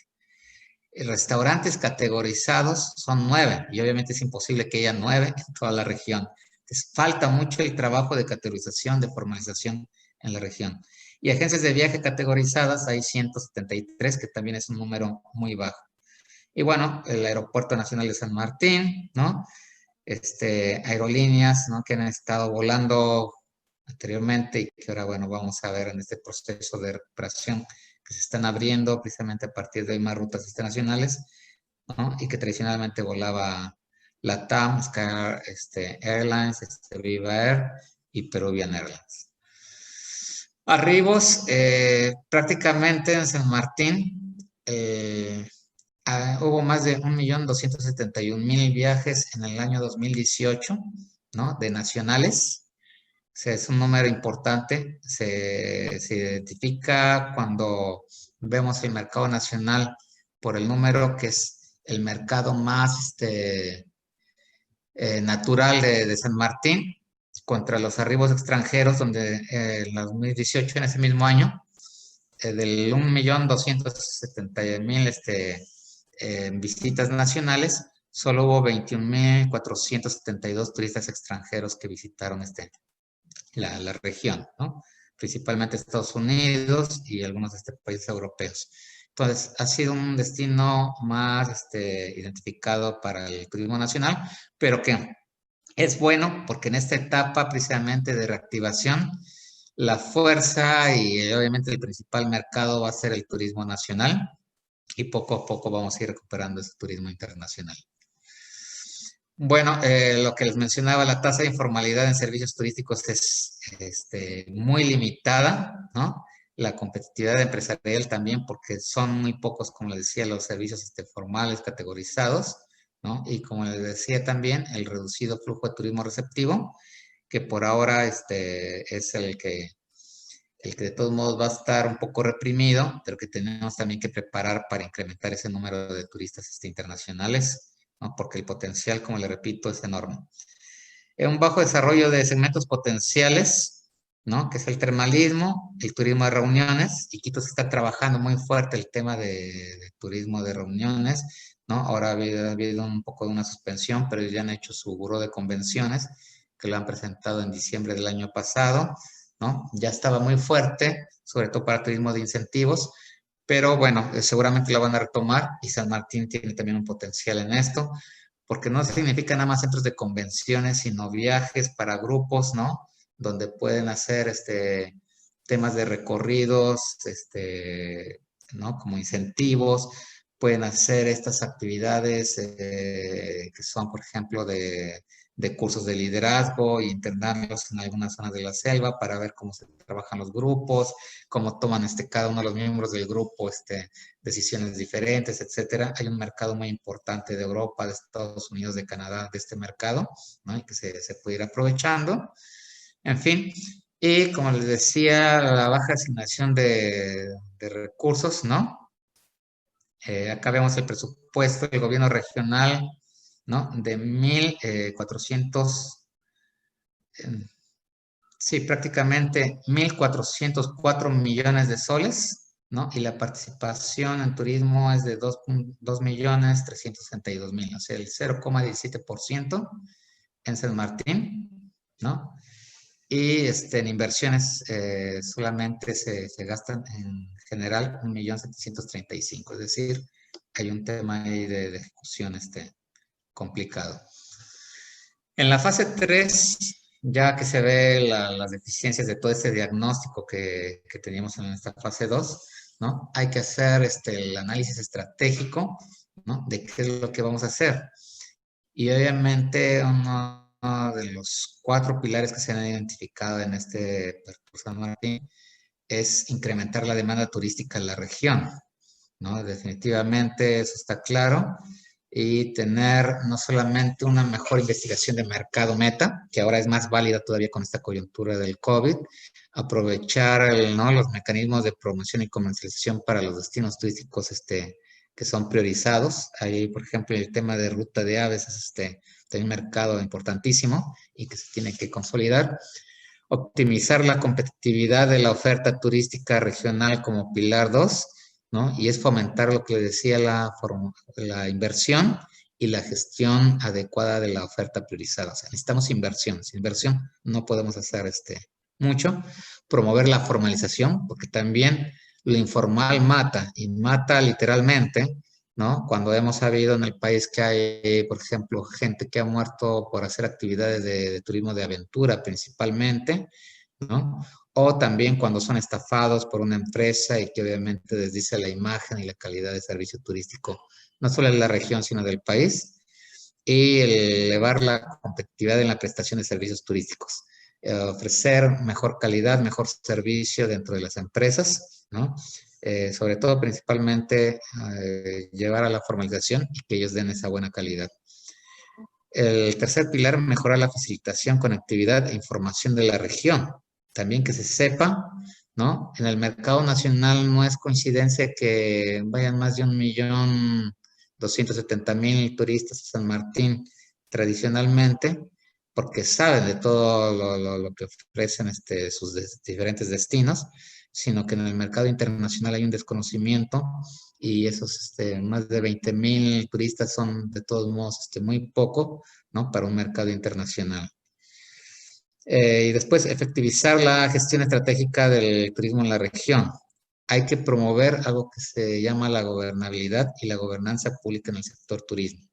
Restaurantes categorizados son 9 y obviamente es imposible que haya 9 en toda la región. Entonces, falta mucho el trabajo de categorización, de formalización en la región. Y agencias de viaje categorizadas hay 173, que también es un número muy bajo. Y bueno, el Aeropuerto Nacional de San Martín, ¿no? Aerolíneas, ¿no? Que han estado volando anteriormente y que ahora, bueno, vamos a ver en este proceso de recuperación que se están abriendo precisamente a partir de más rutas internacionales, ¿no? Y que tradicionalmente volaba LATAM, Sky Airlines, Viva Air y Peruvian Airlines. Arribos, prácticamente en San Martín hubo más de 1.271.000 viajes en el año 2018, ¿no? De nacionales. O sea, es un número importante. Se identifica cuando vemos el mercado nacional por el número que es el mercado más natural de San Martín contra los arribos extranjeros, donde en 2018, en ese mismo año, del 1.270.000 visitas nacionales, solo hubo 21.472 turistas extranjeros que visitaron la región, ¿no? Principalmente Estados Unidos y algunos países europeos. Entonces, ha sido un destino más identificado para el turismo nacional, pero que es bueno porque en esta etapa precisamente de reactivación, la fuerza y obviamente el principal mercado va a ser el turismo nacional y poco a poco vamos a ir recuperando ese turismo internacional. Bueno, lo que les mencionaba, la tasa de informalidad en servicios turísticos es muy limitada, ¿no? La competitividad empresarial también, porque son muy pocos, como les decía, los servicios formales categorizados, ¿no? Y como les decía también, el reducido flujo de turismo receptivo, que por ahora es el que de todos modos va a estar un poco reprimido, pero que tenemos también que preparar para incrementar ese número de turistas internacionales, ¿no? Porque el potencial, como le repito, es enorme. Un bajo desarrollo de segmentos potenciales, ¿no? Que es el termalismo, el turismo de reuniones, y Quito se está trabajando muy fuerte el tema de turismo de reuniones, ¿no? Ahora ha habido un poco de una suspensión, pero ya han hecho su buró de convenciones, que lo han presentado en diciembre del año pasado, ¿no? Ya estaba muy fuerte, sobre todo para turismo de incentivos, pero bueno, seguramente lo van a retomar y San Martín tiene también un potencial en esto, porque no significa nada más centros de convenciones, sino viajes para grupos, ¿no? Donde pueden hacer temas de recorridos, ¿no? Como incentivos, pueden hacer estas actividades que son, por ejemplo, de de cursos de liderazgo y internarlos en algunas zonas de la selva para ver cómo se trabajan los grupos, cómo toman cada uno de los miembros del grupo decisiones diferentes, etcétera. Hay un mercado muy importante de Europa, de Estados Unidos, de Canadá, de este mercado, ¿no? Y que se puede ir aprovechando. En fin, y como les decía, la baja asignación de recursos, ¿no? Acá vemos el presupuesto del gobierno regional, ¿no? De 1,400, sí, prácticamente 1,404 millones de soles, ¿no? Y la participación en turismo es de 2,362,000, o sea, el 0,17% en San Martín, ¿no? Y en inversiones solamente se gastan en general 1,735,000, es decir, hay un tema ahí de ejecución complicado. En la fase 3, ya que se ve las deficiencias de todo ese diagnóstico que teníamos en esta fase 2, ¿no? Hay que hacer el análisis estratégico, ¿no? De qué es lo que vamos a hacer. Y obviamente uno de los 4 pilares que se han identificado en Pertur San Martín es incrementar la demanda turística en la región, ¿no? Definitivamente eso está claro. Y tener no solamente una mejor investigación de mercado meta, que ahora es más válida todavía con esta coyuntura del COVID, aprovechar ¿no? los mecanismos de promoción y comercialización para los destinos turísticos que son priorizados. Ahí, por ejemplo, el tema de ruta de aves es un mercado importantísimo y que se tiene que consolidar. Optimizar la competitividad de la oferta turística regional como pilar 2, ¿no? Y es fomentar lo que decía la inversión y la gestión adecuada de la oferta priorizada. O sea, necesitamos inversión. Sin inversión no podemos hacer mucho. Promover la formalización, porque también lo informal mata, y mata literalmente, ¿no? Cuando hemos sabido en el país que hay, por ejemplo, gente que ha muerto por hacer actividades de turismo de aventura principalmente, ¿no? O también cuando son estafados por una empresa y que obviamente desdice la imagen y la calidad de servicio turístico, no solo de la región, sino del país, y elevar la competitividad en la prestación de servicios turísticos. Ofrecer mejor calidad, mejor servicio dentro de las empresas, ¿no? Sobre todo, principalmente, llevar a la formalización y que ellos den esa buena calidad. El tercer pilar, mejorar la facilitación, conectividad e información de la región. También que se sepa, ¿no? En el mercado nacional no es coincidencia que vayan más de 1,270,000 turistas a San Martín tradicionalmente, porque saben de todo lo que ofrecen sus diferentes destinos, sino que en el mercado internacional hay un desconocimiento y esos más de 20,000 turistas son de todos modos muy poco, ¿no? Para un mercado internacional. Y después, efectivizar la gestión estratégica del turismo en la región. Hay que promover algo que se llama la gobernabilidad y la gobernanza pública en el sector turismo.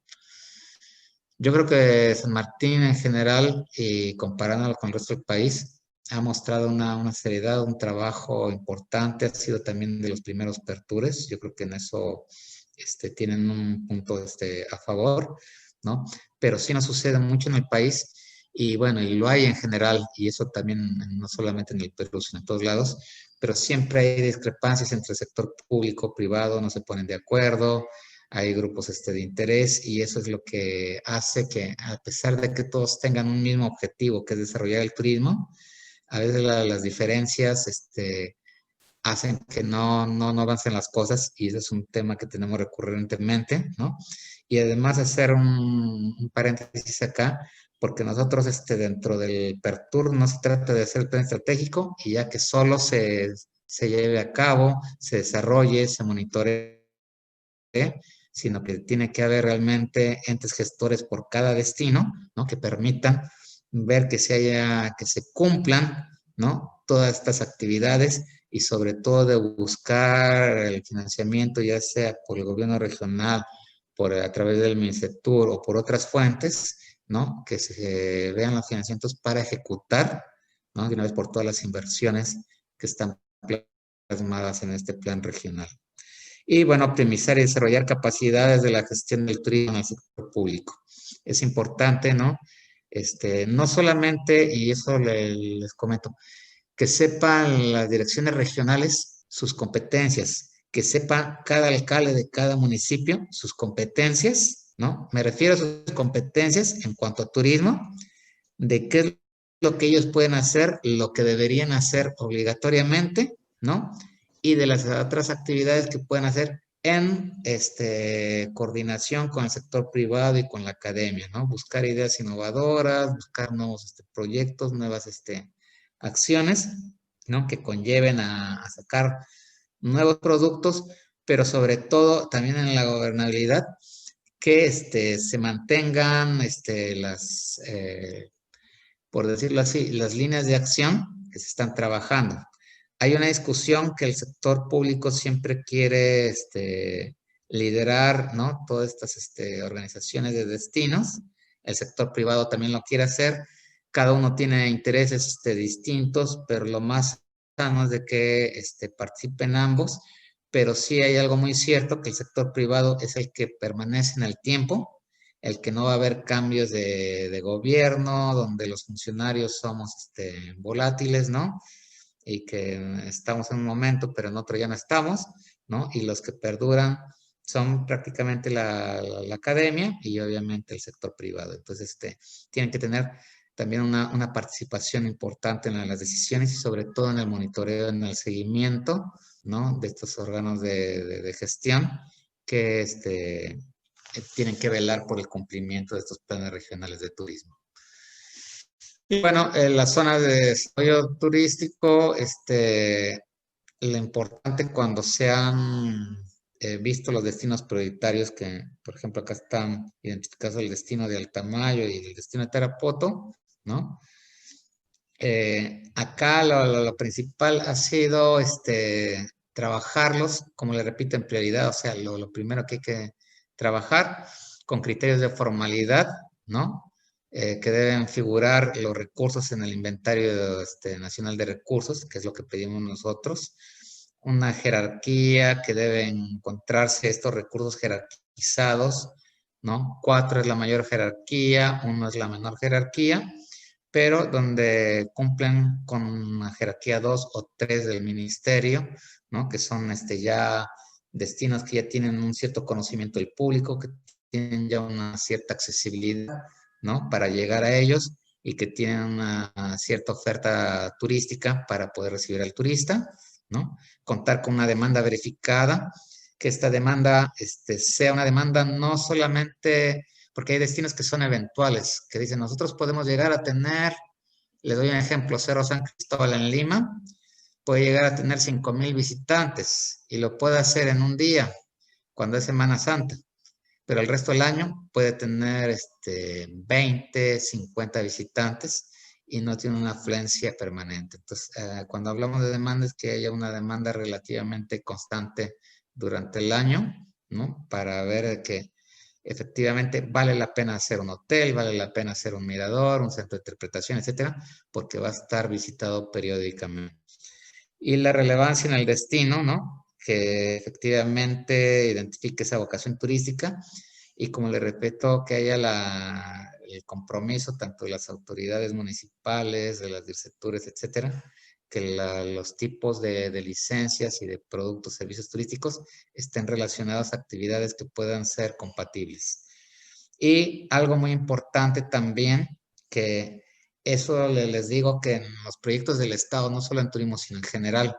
Yo creo que San Martín en general, y comparándolo con el resto del país, ha mostrado una seriedad, un trabajo importante, ha sido también de los primeros Pertures. Yo creo que en eso tienen un punto a favor, ¿no? Pero sí nos sucede mucho en el país y bueno, y lo hay en general, y eso también no solamente en el Perú, sino en todos lados, pero siempre hay discrepancias entre el sector público, privado, no se ponen de acuerdo, hay grupos de interés y eso es lo que hace que a pesar de que todos tengan un mismo objetivo, que es desarrollar el turismo, a veces las diferencias hacen que no avancen las cosas y ese es un tema que tenemos recurrentemente, ¿no? Y además hacer un paréntesis acá, porque nosotros dentro del PERTUR no se trata de hacer el plan estratégico y ya que solo se lleve a cabo, se desarrolle, se monitoree, sino que tiene que haber realmente entes gestores por cada destino, ¿no? Que permitan ver que se cumplan, ¿no? Todas estas actividades y sobre todo de buscar el financiamiento, ya sea por el gobierno regional, a través del MINCETUR o por otras fuentes, ¿no? Que se vean los financiamientos para ejecutar, ¿no? De una vez por todas las inversiones que están plasmadas en este plan regional. Y bueno, optimizar y desarrollar capacidades de la gestión del turismo en el sector público. Es importante, ¿no? no solamente, y eso les comento, que sepan las direcciones regionales sus competencias, que sepa cada alcalde de cada municipio sus competencias, ¿no? Me refiero a sus competencias en cuanto a turismo, de qué es lo que ellos pueden hacer, lo que deberían hacer obligatoriamente, ¿no? Y de las otras actividades que pueden hacer en coordinación con el sector privado y con la academia, ¿no? Buscar ideas innovadoras, buscar nuevos proyectos, nuevas acciones, ¿no? Que conlleven a sacar nuevos productos, pero sobre todo también en la gobernabilidad, que se mantengan por decirlo así, las líneas de acción que se están trabajando. Hay una discusión que el sector público siempre quiere liderar, ¿no? Todas estas organizaciones de destinos. El sector privado también lo quiere hacer. Cada uno tiene intereses distintos, pero lo más sano es de que participen ambos. Pero sí hay algo muy cierto, que el sector privado es el que permanece en el tiempo, el que no va a haber cambios de gobierno, donde los funcionarios somos volátiles, ¿no? Y que estamos en un momento, pero en otro ya no estamos, ¿no? Y los que perduran son prácticamente la academia y obviamente el sector privado. Entonces, tienen que tener también una participación importante en las decisiones y sobre todo en el monitoreo, en el seguimiento, ¿no? De estos órganos de gestión que tienen que velar por el cumplimiento de estos planes regionales de turismo. Y bueno, en la zona de desarrollo turístico, lo importante cuando se han visto los destinos prioritarios que, por ejemplo, acá están identificados el destino de Altamayo y el destino de Tarapoto, ¿no? Acá lo principal ha sido trabajarlos, como le repito, en prioridad, o sea, lo primero que hay que trabajar con criterios de formalidad, ¿no? Que deben figurar los recursos en el inventario nacional de recursos, que es lo que pedimos nosotros. Una jerarquía que deben encontrarse estos recursos jerarquizados, ¿no? 4 es la mayor jerarquía, 1 es la menor jerarquía, pero donde cumplen con una jerarquía 2 o 3 del ministerio, ¿no? Que son ya destinos que ya tienen un cierto conocimiento del público, que tienen ya una cierta accesibilidad, ¿no? Para llegar a ellos y que tienen una cierta oferta turística para poder recibir al turista, ¿no? Contar con una demanda verificada, que esta demanda sea una demanda no solamente, porque hay destinos que son eventuales, que dicen, nosotros podemos llegar a tener, les doy un ejemplo, Cerro San Cristóbal en Lima, puede llegar a tener 5,000 visitantes y lo puede hacer en un día, cuando es Semana Santa, pero el resto del año puede tener 20, 50 visitantes y no tiene una afluencia permanente. Entonces, cuando hablamos de demanda es que haya una demanda relativamente constante durante el año, ¿no? Para ver que efectivamente vale la pena hacer un hotel, vale la pena hacer un mirador, un centro de interpretación, etcétera, porque va a estar visitado periódicamente. Y la relevancia en el destino, ¿no? Que efectivamente identifique esa vocación turística y, como le repito, que haya el compromiso tanto de las autoridades municipales, de las directuras, etcétera, que los tipos de licencias y de productos, servicios turísticos estén relacionados a actividades que puedan ser compatibles. Y algo muy importante también, que eso les digo que en los proyectos del Estado, no solo en turismo, sino en general,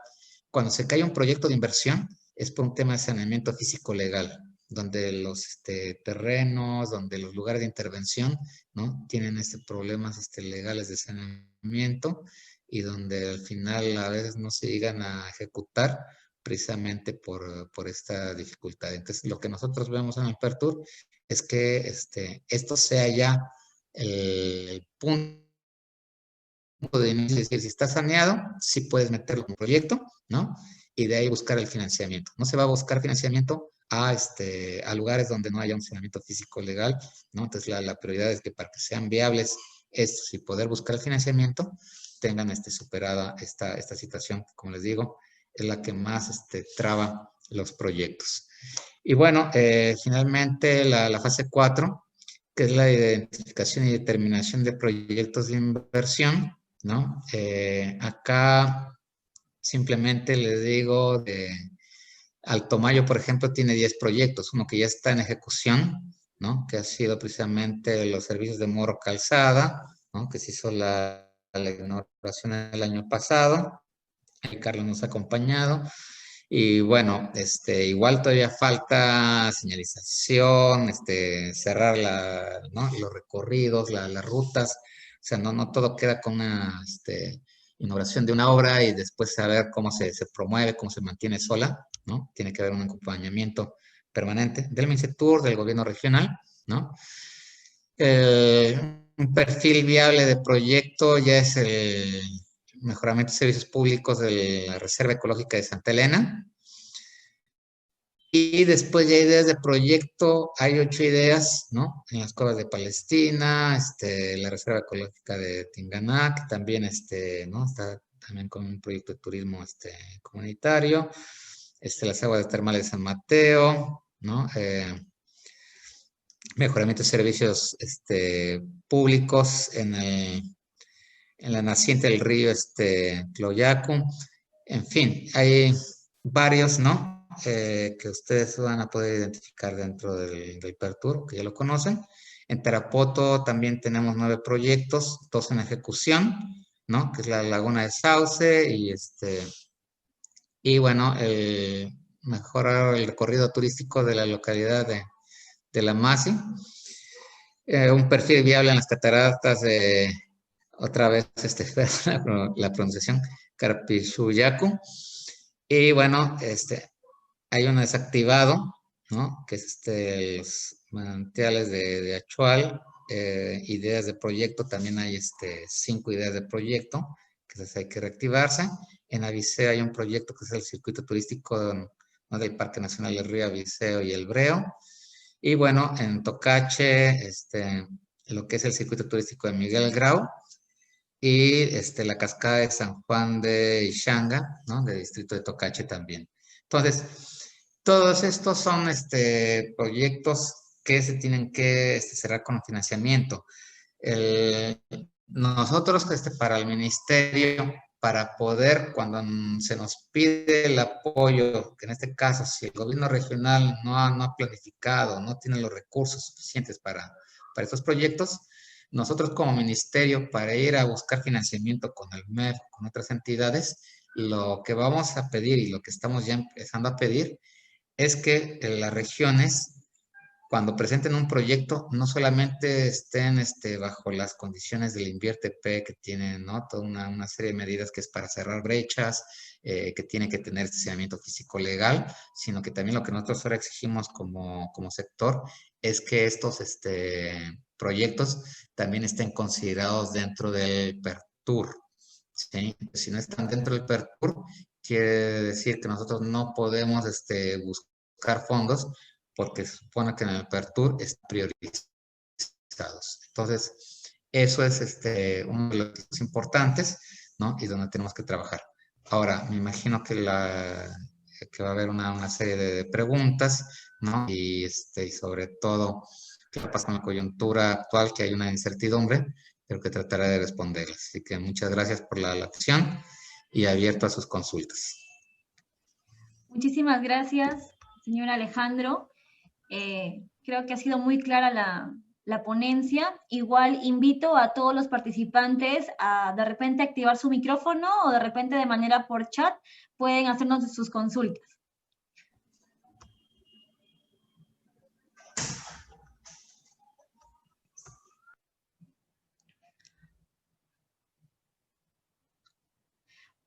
cuando se cae un proyecto de inversión, es por un tema de saneamiento físico-legal, donde los terrenos, donde los lugares de intervención, ¿no? Tienen problemas legales de saneamiento y donde al final a veces no se llegan a ejecutar precisamente por esta dificultad. Entonces, lo que nosotros vemos en el PERTUR es que esto sea ya el punto de inicio, es decir, si está saneado, sí puedes meterlo en un proyecto, ¿no? Y de ahí buscar el financiamiento. No se va a buscar financiamiento a lugares donde no haya un saneamiento físico legal, ¿no? Entonces la prioridad es que para que sean viables estos y poder buscar el financiamiento, tengan superada esta situación, como les digo, es la que más traba los proyectos. Y bueno, finalmente la fase 4, que es la identificación y determinación de proyectos de inversión, ¿no? Acá simplemente les digo, Alto Mayo, por ejemplo, tiene 10 proyectos, uno que ya está en ejecución, ¿no? Que ha sido precisamente los servicios de Moro Calzada, ¿no? Que se hizo la inauguración el año pasado. Ahí Carlos nos ha acompañado. Y bueno, igual todavía falta señalización, cerrar ¿no? Los recorridos, las rutas. O sea, no todo queda con una inauguración de una obra y después saber cómo se promueve, cómo se mantiene sola, ¿no? Tiene que haber un acompañamiento permanente del MINCETUR, del gobierno regional, ¿no? Un perfil viable de proyecto ya es el mejoramiento de servicios públicos de la Reserva Ecológica de Santa Elena. Y después ya ideas de proyecto, hay 8 ideas, ¿no? En las cuevas de Palestina, la Reserva Ecológica de Tinganá, que también, ¿no? Está también con un proyecto de turismo, comunitario, las aguas termales de San Mateo, ¿no? Mejoramiento de servicios, públicos en la naciente del río, Tloyacu. En fin, hay varios, ¿no? Que ustedes van a poder identificar dentro del Pertur, que ya lo conocen. En Tarapoto también tenemos 9 proyectos, 2 en ejecución, ¿no? Que es la Laguna de Sauce y bueno, mejorar el recorrido turístico de la localidad de La Masi. Un perfil viable en las cataratas de, otra vez, la pronunciación, Carpichuyacu. Y bueno, hay uno desactivado, ¿no? Que es los manantiales de Achual. Ideas de proyecto, también hay 5 ideas de proyecto, que esas hay que reactivarse. En Aviceo hay un proyecto que es el circuito turístico, ¿no? Del Parque Nacional del Río Aviceo y El Breo. Y bueno, en Tocache, lo que es el circuito turístico de Miguel Grau y la cascada de San Juan de Ixanga, ¿no? Del distrito de Tocache también. Entonces, todos estos son proyectos que se tienen que cerrar con financiamiento. Nosotros, para el ministerio, para poder, cuando se nos pide el apoyo, que en este caso, si el gobierno regional no ha planificado, no tiene los recursos suficientes para estos proyectos, nosotros como ministerio, para ir a buscar financiamiento con el MEF, con otras entidades, lo que vamos a pedir y lo que estamos ya empezando a pedir es que las regiones, cuando presenten un proyecto, no solamente estén bajo las condiciones del Invierte-P que tienen, ¿no? Toda una serie de medidas que es para cerrar brechas, que tiene que tener estacionamiento físico legal, sino que también lo que nosotros ahora exigimos como sector es que estos proyectos también estén considerados dentro del PERTUR, ¿sí? Si no están dentro del PERTUR, quiere decir que nosotros no podemos buscar fondos porque se supone que en el PERTUR es priorizados. Entonces, eso es uno de los puntos importantes, ¿no? Y donde tenemos que trabajar. Ahora, me imagino que va a haber una serie de preguntas, ¿no? Y sobre todo, qué pasa con la coyuntura actual, que hay una incertidumbre, pero que trataré de responderlas. Así que muchas gracias por la atención y abierto a sus consultas. Muchísimas gracias, señor Alejandro. Creo que ha sido muy clara la ponencia. Igual invito a todos los participantes a de repente activar su micrófono o de repente de manera por chat pueden hacernos sus consultas.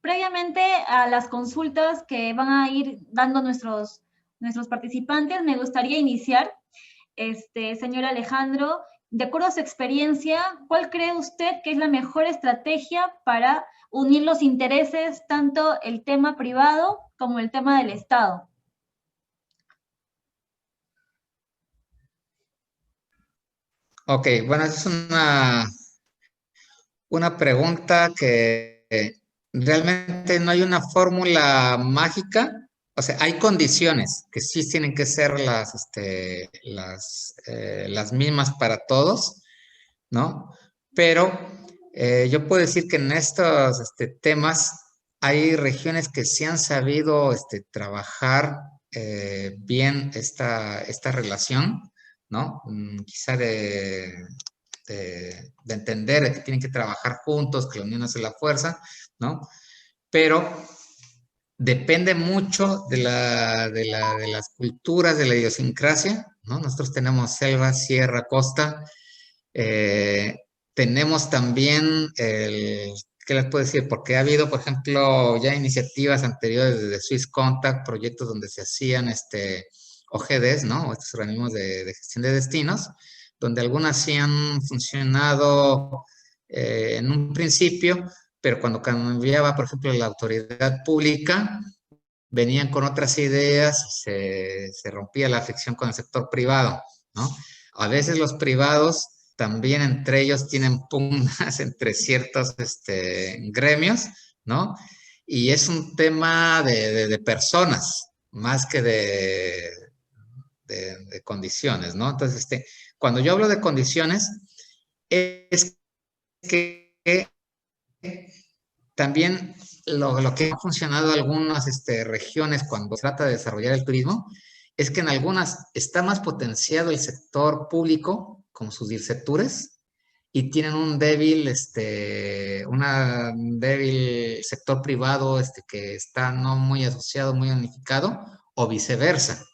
Previamente a las consultas que van a ir dando nuestros participantes, me gustaría iniciar, señor Alejandro, de acuerdo a su experiencia, ¿cuál cree usted que es la mejor estrategia para unir los intereses, tanto el tema privado como el tema del Estado? Ok, bueno, es una pregunta que realmente no hay una fórmula mágica, o sea, hay condiciones que sí tienen que ser las mismas para todos, ¿no? Pero yo puedo decir que en estos temas hay regiones que sí han sabido trabajar bien esta relación, ¿no? Quizá de entender que tienen que trabajar juntos, que la unión hace la fuerza, ¿no? Pero depende mucho de las culturas, de la idiosincrasia, ¿no? Nosotros tenemos selva, sierra, costa, eh, tenemos también ¿qué les puedo decir? Porque ha habido, por ejemplo, ya iniciativas anteriores de Swiss Contact, proyectos donde se hacían OGDs, ¿no? O estos organismos de gestión de destinos, donde algunas sí han funcionado en un principio, pero cuando cambiaba, por ejemplo, la autoridad pública, venían con otras ideas, se rompía la fricción con el sector privado, ¿no? A veces los privados también entre ellos tienen pugnas entre ciertos gremios, ¿no? Y es un tema de personas, más que de condiciones, ¿no? Entonces, cuando yo hablo de condiciones, es que también lo que ha funcionado en algunas regiones cuando se trata de desarrollar el turismo es que en algunas está más potenciado el sector público con sus DIRCETURES y tienen un débil, un débil sector privado que está no muy asociado, muy unificado, o viceversa.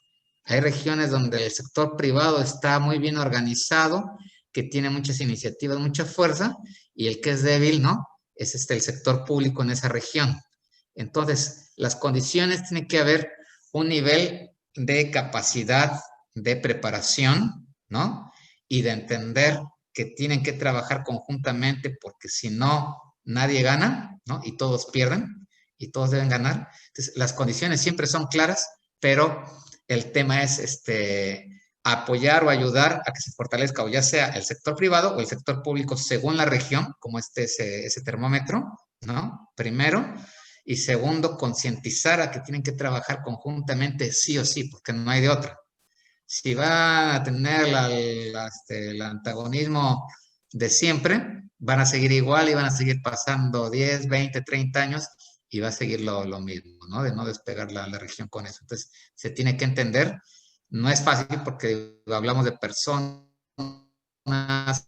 Hay regiones donde el sector privado está muy bien organizado, que tiene muchas iniciativas, mucha fuerza, y el que es débil, ¿no? Es el sector público en esa región. Entonces, las condiciones tienen que haber un nivel de capacidad de preparación, ¿no? Y de entender que tienen que trabajar conjuntamente porque si no, nadie gana, ¿no? Y todos pierden y todos deben ganar. Entonces, las condiciones siempre son claras, pero el tema es apoyar o ayudar a que se fortalezca o ya sea el sector privado o el sector público según la región, como ese termómetro, ¿no? Primero. Y segundo, concientizar a que tienen que trabajar conjuntamente sí o sí, porque no hay de otra. Si van a tener el antagonismo de siempre, van a seguir igual y van a seguir pasando 10, 20, 30 años y va a seguir lo mismo, ¿no? De no despegar la región con eso. Entonces, se tiene que entender. No es fácil porque hablamos de personas,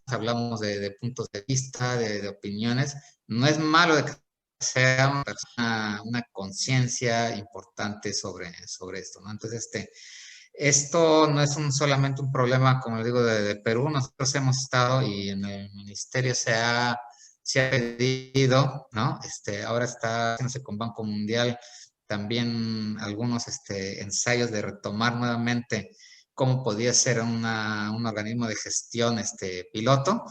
hablamos de puntos de vista, de opiniones. No es malo de que sea una persona, una conciencia importante sobre esto, ¿no? Entonces, esto no es solamente un problema, como les digo, de Perú. Nosotros hemos estado y en el ministerio se ha pedido, ¿no? Ahora está haciéndose con Banco Mundial también algunos ensayos de retomar nuevamente cómo podía ser un organismo de gestión piloto,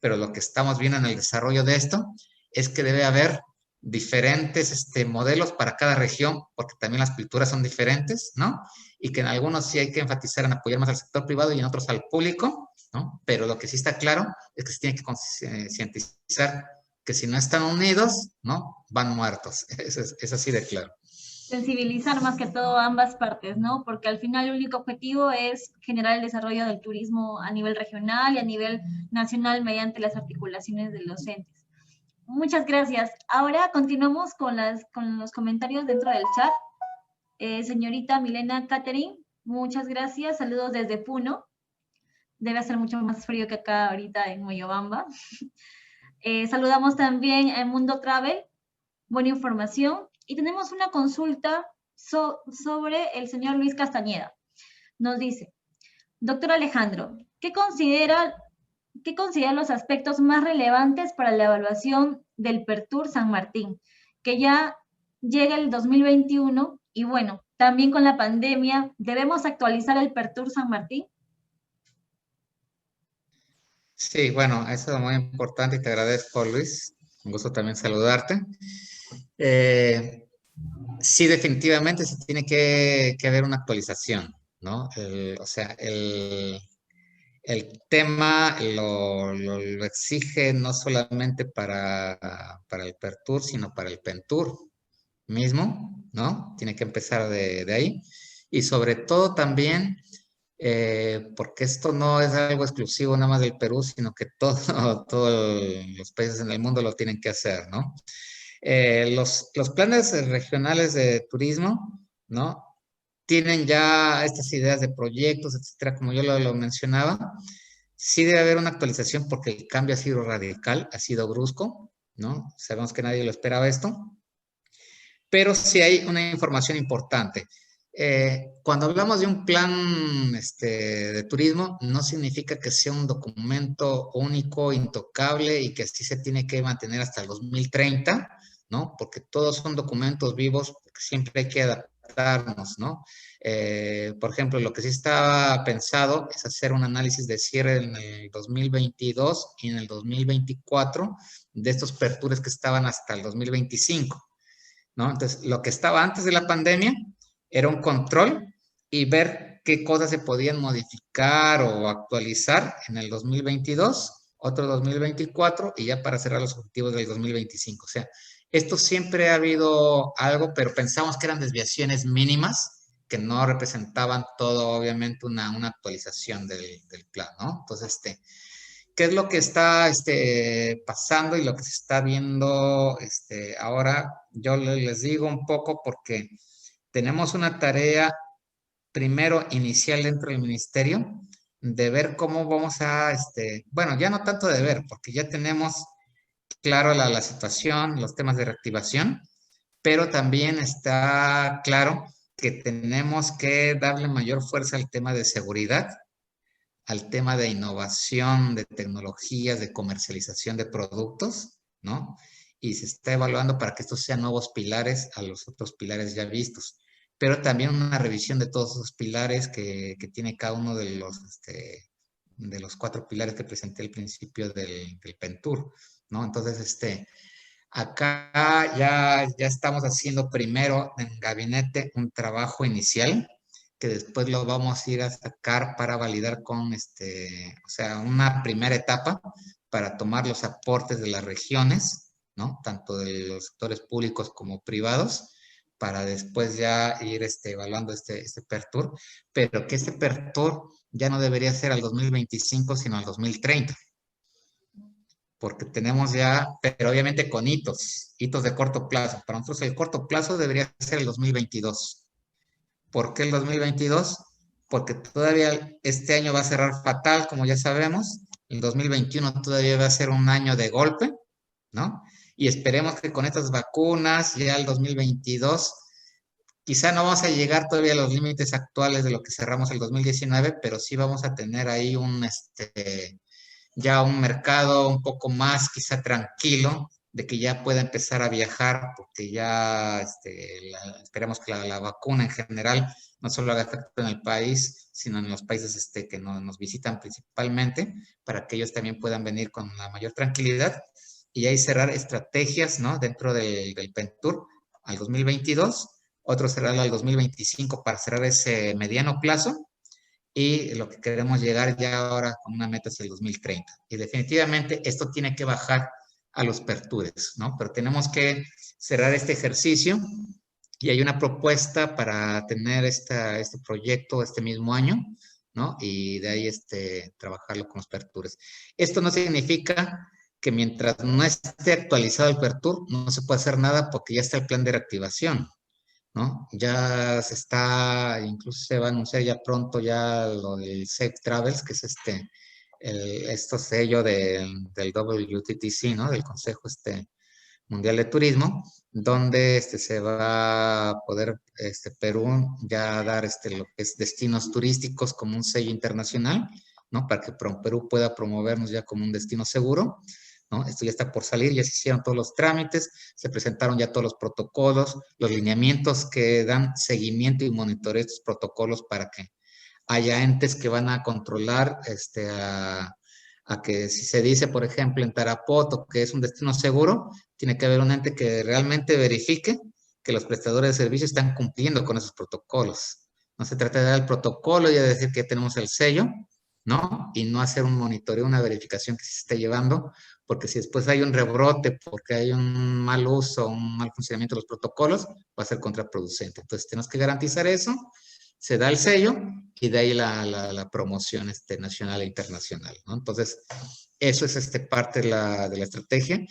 pero lo que estamos viendo en el desarrollo de esto es que debe haber diferentes modelos para cada región, porque también las culturas son diferentes, ¿no? Y que en algunos sí hay que enfatizar en apoyar más al sector privado y en otros al público, ¿no? Pero lo que sí está claro es que se tiene que concientizar que si no están unidos, ¿no? Van muertos. Es así de claro. Sensibilizar más que todo ambas partes, ¿no? Porque al final el único objetivo es generar el desarrollo del turismo a nivel regional y a nivel nacional mediante las articulaciones de los entes. Muchas gracias. Ahora continuamos con los comentarios dentro del chat. Señorita Milena Catherine, muchas gracias. Saludos desde Puno. Debe hacer mucho más frío que acá ahorita en Moyobamba. Saludamos también a Mundo Travel. Buena información. Y tenemos una consulta sobre el señor Luis Castañeda. Nos dice, doctor Alejandro, ¿qué considera los aspectos más relevantes para la evaluación del Pertur San Martín? Que ya llega el 2021 y bueno, también con la pandemia, ¿debemos actualizar el Pertur San Martín? Sí, bueno, eso es muy importante y te agradezco, Luis. Un gusto también saludarte. Sí, definitivamente se tiene que haber una actualización, ¿no? O sea, el tema lo exige no solamente para el PERTUR, sino para el PENTUR, mismo, ¿no? Tiene que empezar de ahí. Y sobre todo también, porque esto no es algo exclusivo nada más del Perú, sino que todos los países en el mundo lo tienen que hacer, ¿no? Los planes regionales de turismo, ¿no? Tienen ya estas ideas de proyectos, etcétera, como yo lo mencionaba. Sí debe haber una actualización porque el cambio ha sido radical, ha sido brusco, ¿no? Sabemos que nadie lo esperaba esto, pero sí hay una información importante. Cuando hablamos de un plan de turismo, no significa que sea un documento único, intocable y que así se tiene que mantener hasta el 2030, ¿no? Porque todos son documentos vivos, porque siempre hay que adaptarnos, ¿no? Por ejemplo, lo que sí estaba pensado es hacer un análisis de cierre en el 2022 y en el 2024 de estos pertures que estaban hasta el 2025. ¿No? Entonces, lo que estaba antes de la pandemia era un control y ver qué cosas se podían modificar o actualizar en el 2022, otro 2024 y ya para cerrar los objetivos del 2025. O sea, esto siempre ha habido algo, pero pensamos que eran desviaciones mínimas que no representaban todo, obviamente, una actualización del plan, ¿no? Entonces, ¿qué es lo que está pasando y lo que se está viendo ahora? Yo les digo un poco porque tenemos una tarea primero inicial dentro del ministerio de ver cómo vamos a, bueno, ya no tanto de ver, porque ya tenemos claro la situación, los temas de reactivación, pero también está claro que tenemos que darle mayor fuerza al tema de seguridad, al tema de innovación, de tecnologías, de comercialización de productos, ¿no? Y se está evaluando para que estos sean nuevos pilares a los otros pilares ya vistos. Pero también una revisión de todos esos pilares que tiene cada uno de los 4 pilares que presenté al principio del Pentur, ¿no? Entonces, acá ya estamos haciendo primero en gabinete un trabajo inicial que después lo vamos a ir a sacar para validar con o sea, una primera etapa para tomar los aportes de las regiones, ¿no? Tanto de los sectores públicos como privados, para después ya ir evaluando este PERTUR, pero que este PERTUR ya no debería ser al 2025, sino al 2030 porque tenemos ya, pero obviamente con hitos de corto plazo. Para nosotros el corto plazo debería ser el 2022. ¿Por qué el 2022? Porque todavía este año va a cerrar fatal, como ya sabemos. El 2021 todavía va a ser un año de golpe, ¿no? Y esperemos que con estas vacunas, ya el 2022, quizá no vamos a llegar todavía a los límites actuales de lo que cerramos el 2019, pero sí vamos a tener ahí ya un mercado un poco más quizá tranquilo, de que ya pueda empezar a viajar, porque ya esperemos que la vacuna en general no solo haga efecto en el país, sino en los países que nos visitan principalmente, para que ellos también puedan venir con la mayor tranquilidad y ahí cerrar estrategias, ¿no? Dentro del Pentur al 2022, otro cerrarlo al 2025 para cerrar ese mediano plazo y lo que queremos llegar ya ahora con una meta es el 2030. Y definitivamente esto tiene que bajar a los pertures, ¿no? Pero tenemos que cerrar este ejercicio y hay una propuesta para tener este proyecto este mismo año, ¿no? Y de ahí trabajarlo con los pertures. Esto no significa que mientras no esté actualizado el PERTUR, no se puede hacer nada porque ya está el plan de reactivación, ¿no? Ya se está, incluso se va a anunciar ya pronto ya lo del Safe Travels, que es esto sello del WTTC, ¿no? Del Consejo Mundial de Turismo, donde se va a poder Perú ya dar lo que es destinos turísticos como un sello internacional, ¿no? Para que Perú pueda promovernos ya como un destino seguro, ¿no? Esto ya está por salir, ya se hicieron todos los trámites, se presentaron ya todos los protocolos, los lineamientos que dan seguimiento y monitoreo estos protocolos para que haya entes que van a controlar a que si se dice, por ejemplo, en Tarapoto que es un destino seguro, tiene que haber un ente que realmente verifique que los prestadores de servicios están cumpliendo con esos protocolos. No se trata de dar el protocolo y de decir que tenemos el sello, ¿no? Y no hacer un monitoreo, una verificación que se esté llevando, porque si después hay un rebrote, porque hay un mal uso, un mal funcionamiento de los protocolos, va a ser contraproducente. Entonces, tenemos que garantizar eso, se da el sello y de ahí la promoción nacional e internacional, ¿no? Entonces, eso es parte de la estrategia.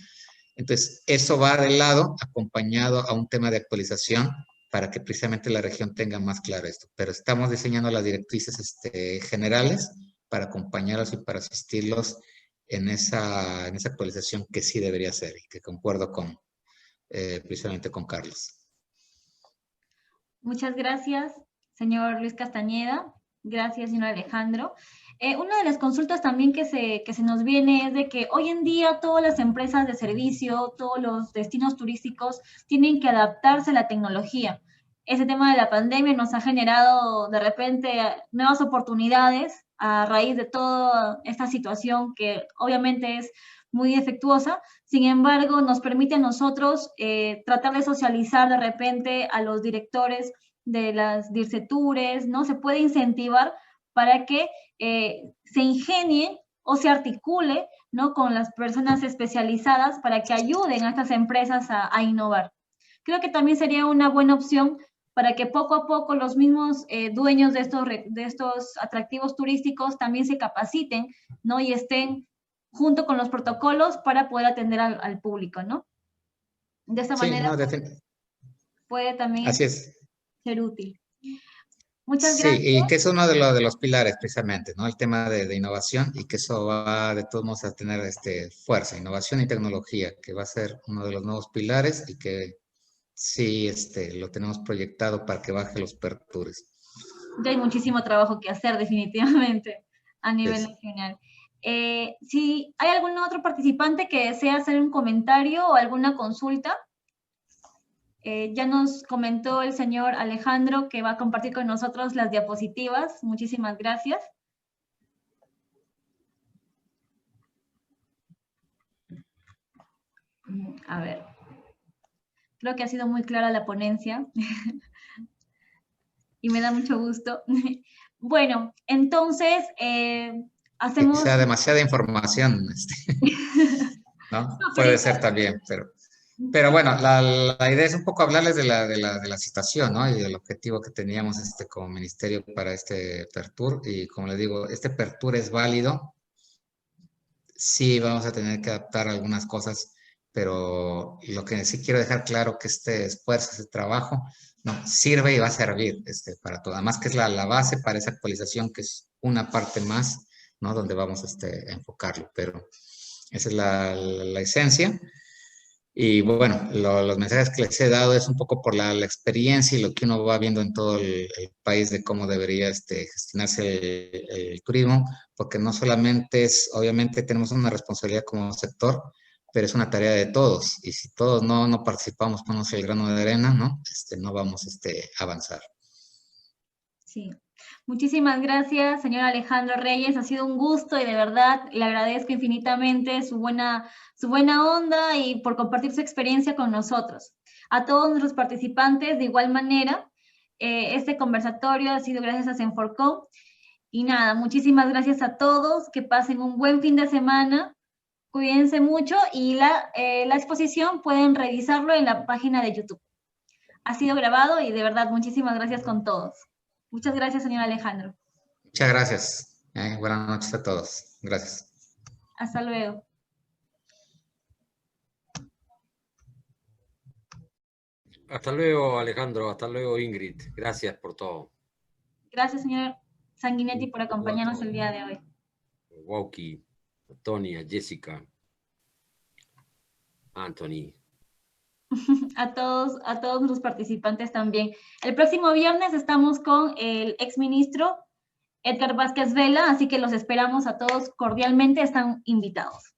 Entonces, eso va de lado, acompañado a un tema de actualización para que precisamente la región tenga más claro esto. Pero estamos diseñando las directrices generales para acompañarlos y para asistirlos en esa actualización que sí debería ser y que concuerdo precisamente con Carlos. Muchas gracias, señor Luis Castañeda. Gracias, señor Alejandro. Una de las consultas también que se nos viene es de que hoy en día todas las empresas de servicio, todos los destinos turísticos tienen que adaptarse a la tecnología. Ese tema de la pandemia nos ha generado de repente nuevas oportunidades a raíz de toda esta situación que obviamente es muy defectuosa. Sin embargo, nos permite a nosotros tratar de socializar de repente a los directores de las DIRCETURES, ¿no? Se puede incentivar para que se ingenie o se articule, ¿no? Con las personas especializadas para que ayuden a estas empresas a innovar. Creo que también sería una buena opción para que poco a poco los mismos dueños de estos atractivos turísticos también se capaciten, ¿no? Y estén junto con los protocolos para poder atender al público, ¿no? De esta manera puede también Así es. ser útil. Muchas sí, gracias. y que es uno de los pilares precisamente, ¿no? El tema de innovación y que eso va de todos modos a tener fuerza, innovación y tecnología, que va a ser uno de los nuevos pilares y que sí lo tenemos proyectado para que baje los pertures. Ya hay muchísimo trabajo que hacer definitivamente a nivel nacional. Si hay algún otro participante que desea hacer un comentario o alguna consulta, ya nos comentó el señor Alejandro que va a compartir con nosotros las diapositivas. Muchísimas gracias. A ver. Creo que ha sido muy clara la ponencia. Y me da mucho gusto. Bueno, entonces hacemos... Que sea demasiada información, ¿no? Puede ser también, pero bueno, la idea es un poco hablarles de la situación, ¿no? Y del objetivo que teníamos como ministerio para este PERTUR. Y como les digo, este PERTUR es válido. Sí, vamos a tener que adaptar algunas cosas, pero lo que sí quiero dejar claro que este esfuerzo, este trabajo, no, sirve y va a servir para todo. Además que es la base para esa actualización, que es una parte más, ¿no? Donde vamos a enfocarlo, pero esa es la esencia. Y bueno, los mensajes que les he dado es un poco por la experiencia y lo que uno va viendo en todo el país de cómo debería gestionarse el turismo, porque no solamente obviamente tenemos una responsabilidad como sector, pero es una tarea de todos. Y si todos no participamos, ponemos el grano de arena, ¿no? No vamos a avanzar. Sí. Muchísimas gracias, señor Alejandro Reyes. Ha sido un gusto y de verdad le agradezco infinitamente su buena onda y por compartir su experiencia con nosotros. A todos nuestros participantes, de igual manera, este conversatorio ha sido gracias a Senforcom. Y nada, muchísimas gracias a todos. Que pasen un buen fin de semana. Cuídense mucho y la exposición pueden revisarlo en la página de YouTube. Ha sido grabado y de verdad muchísimas gracias con todos. Muchas gracias, señor Alejandro. Muchas gracias. Buenas noches a todos. Gracias. Hasta luego. Hasta luego, Alejandro. Hasta luego, Ingrid. Gracias por todo. Gracias, señor Sanguinetti, por acompañarnos el día de hoy. Wauki, Tonia, Jessica, Anthony. A todos los participantes también. El próximo viernes estamos con el exministro Edgar Vázquez Vela, así que los esperamos a todos cordialmente, están invitados.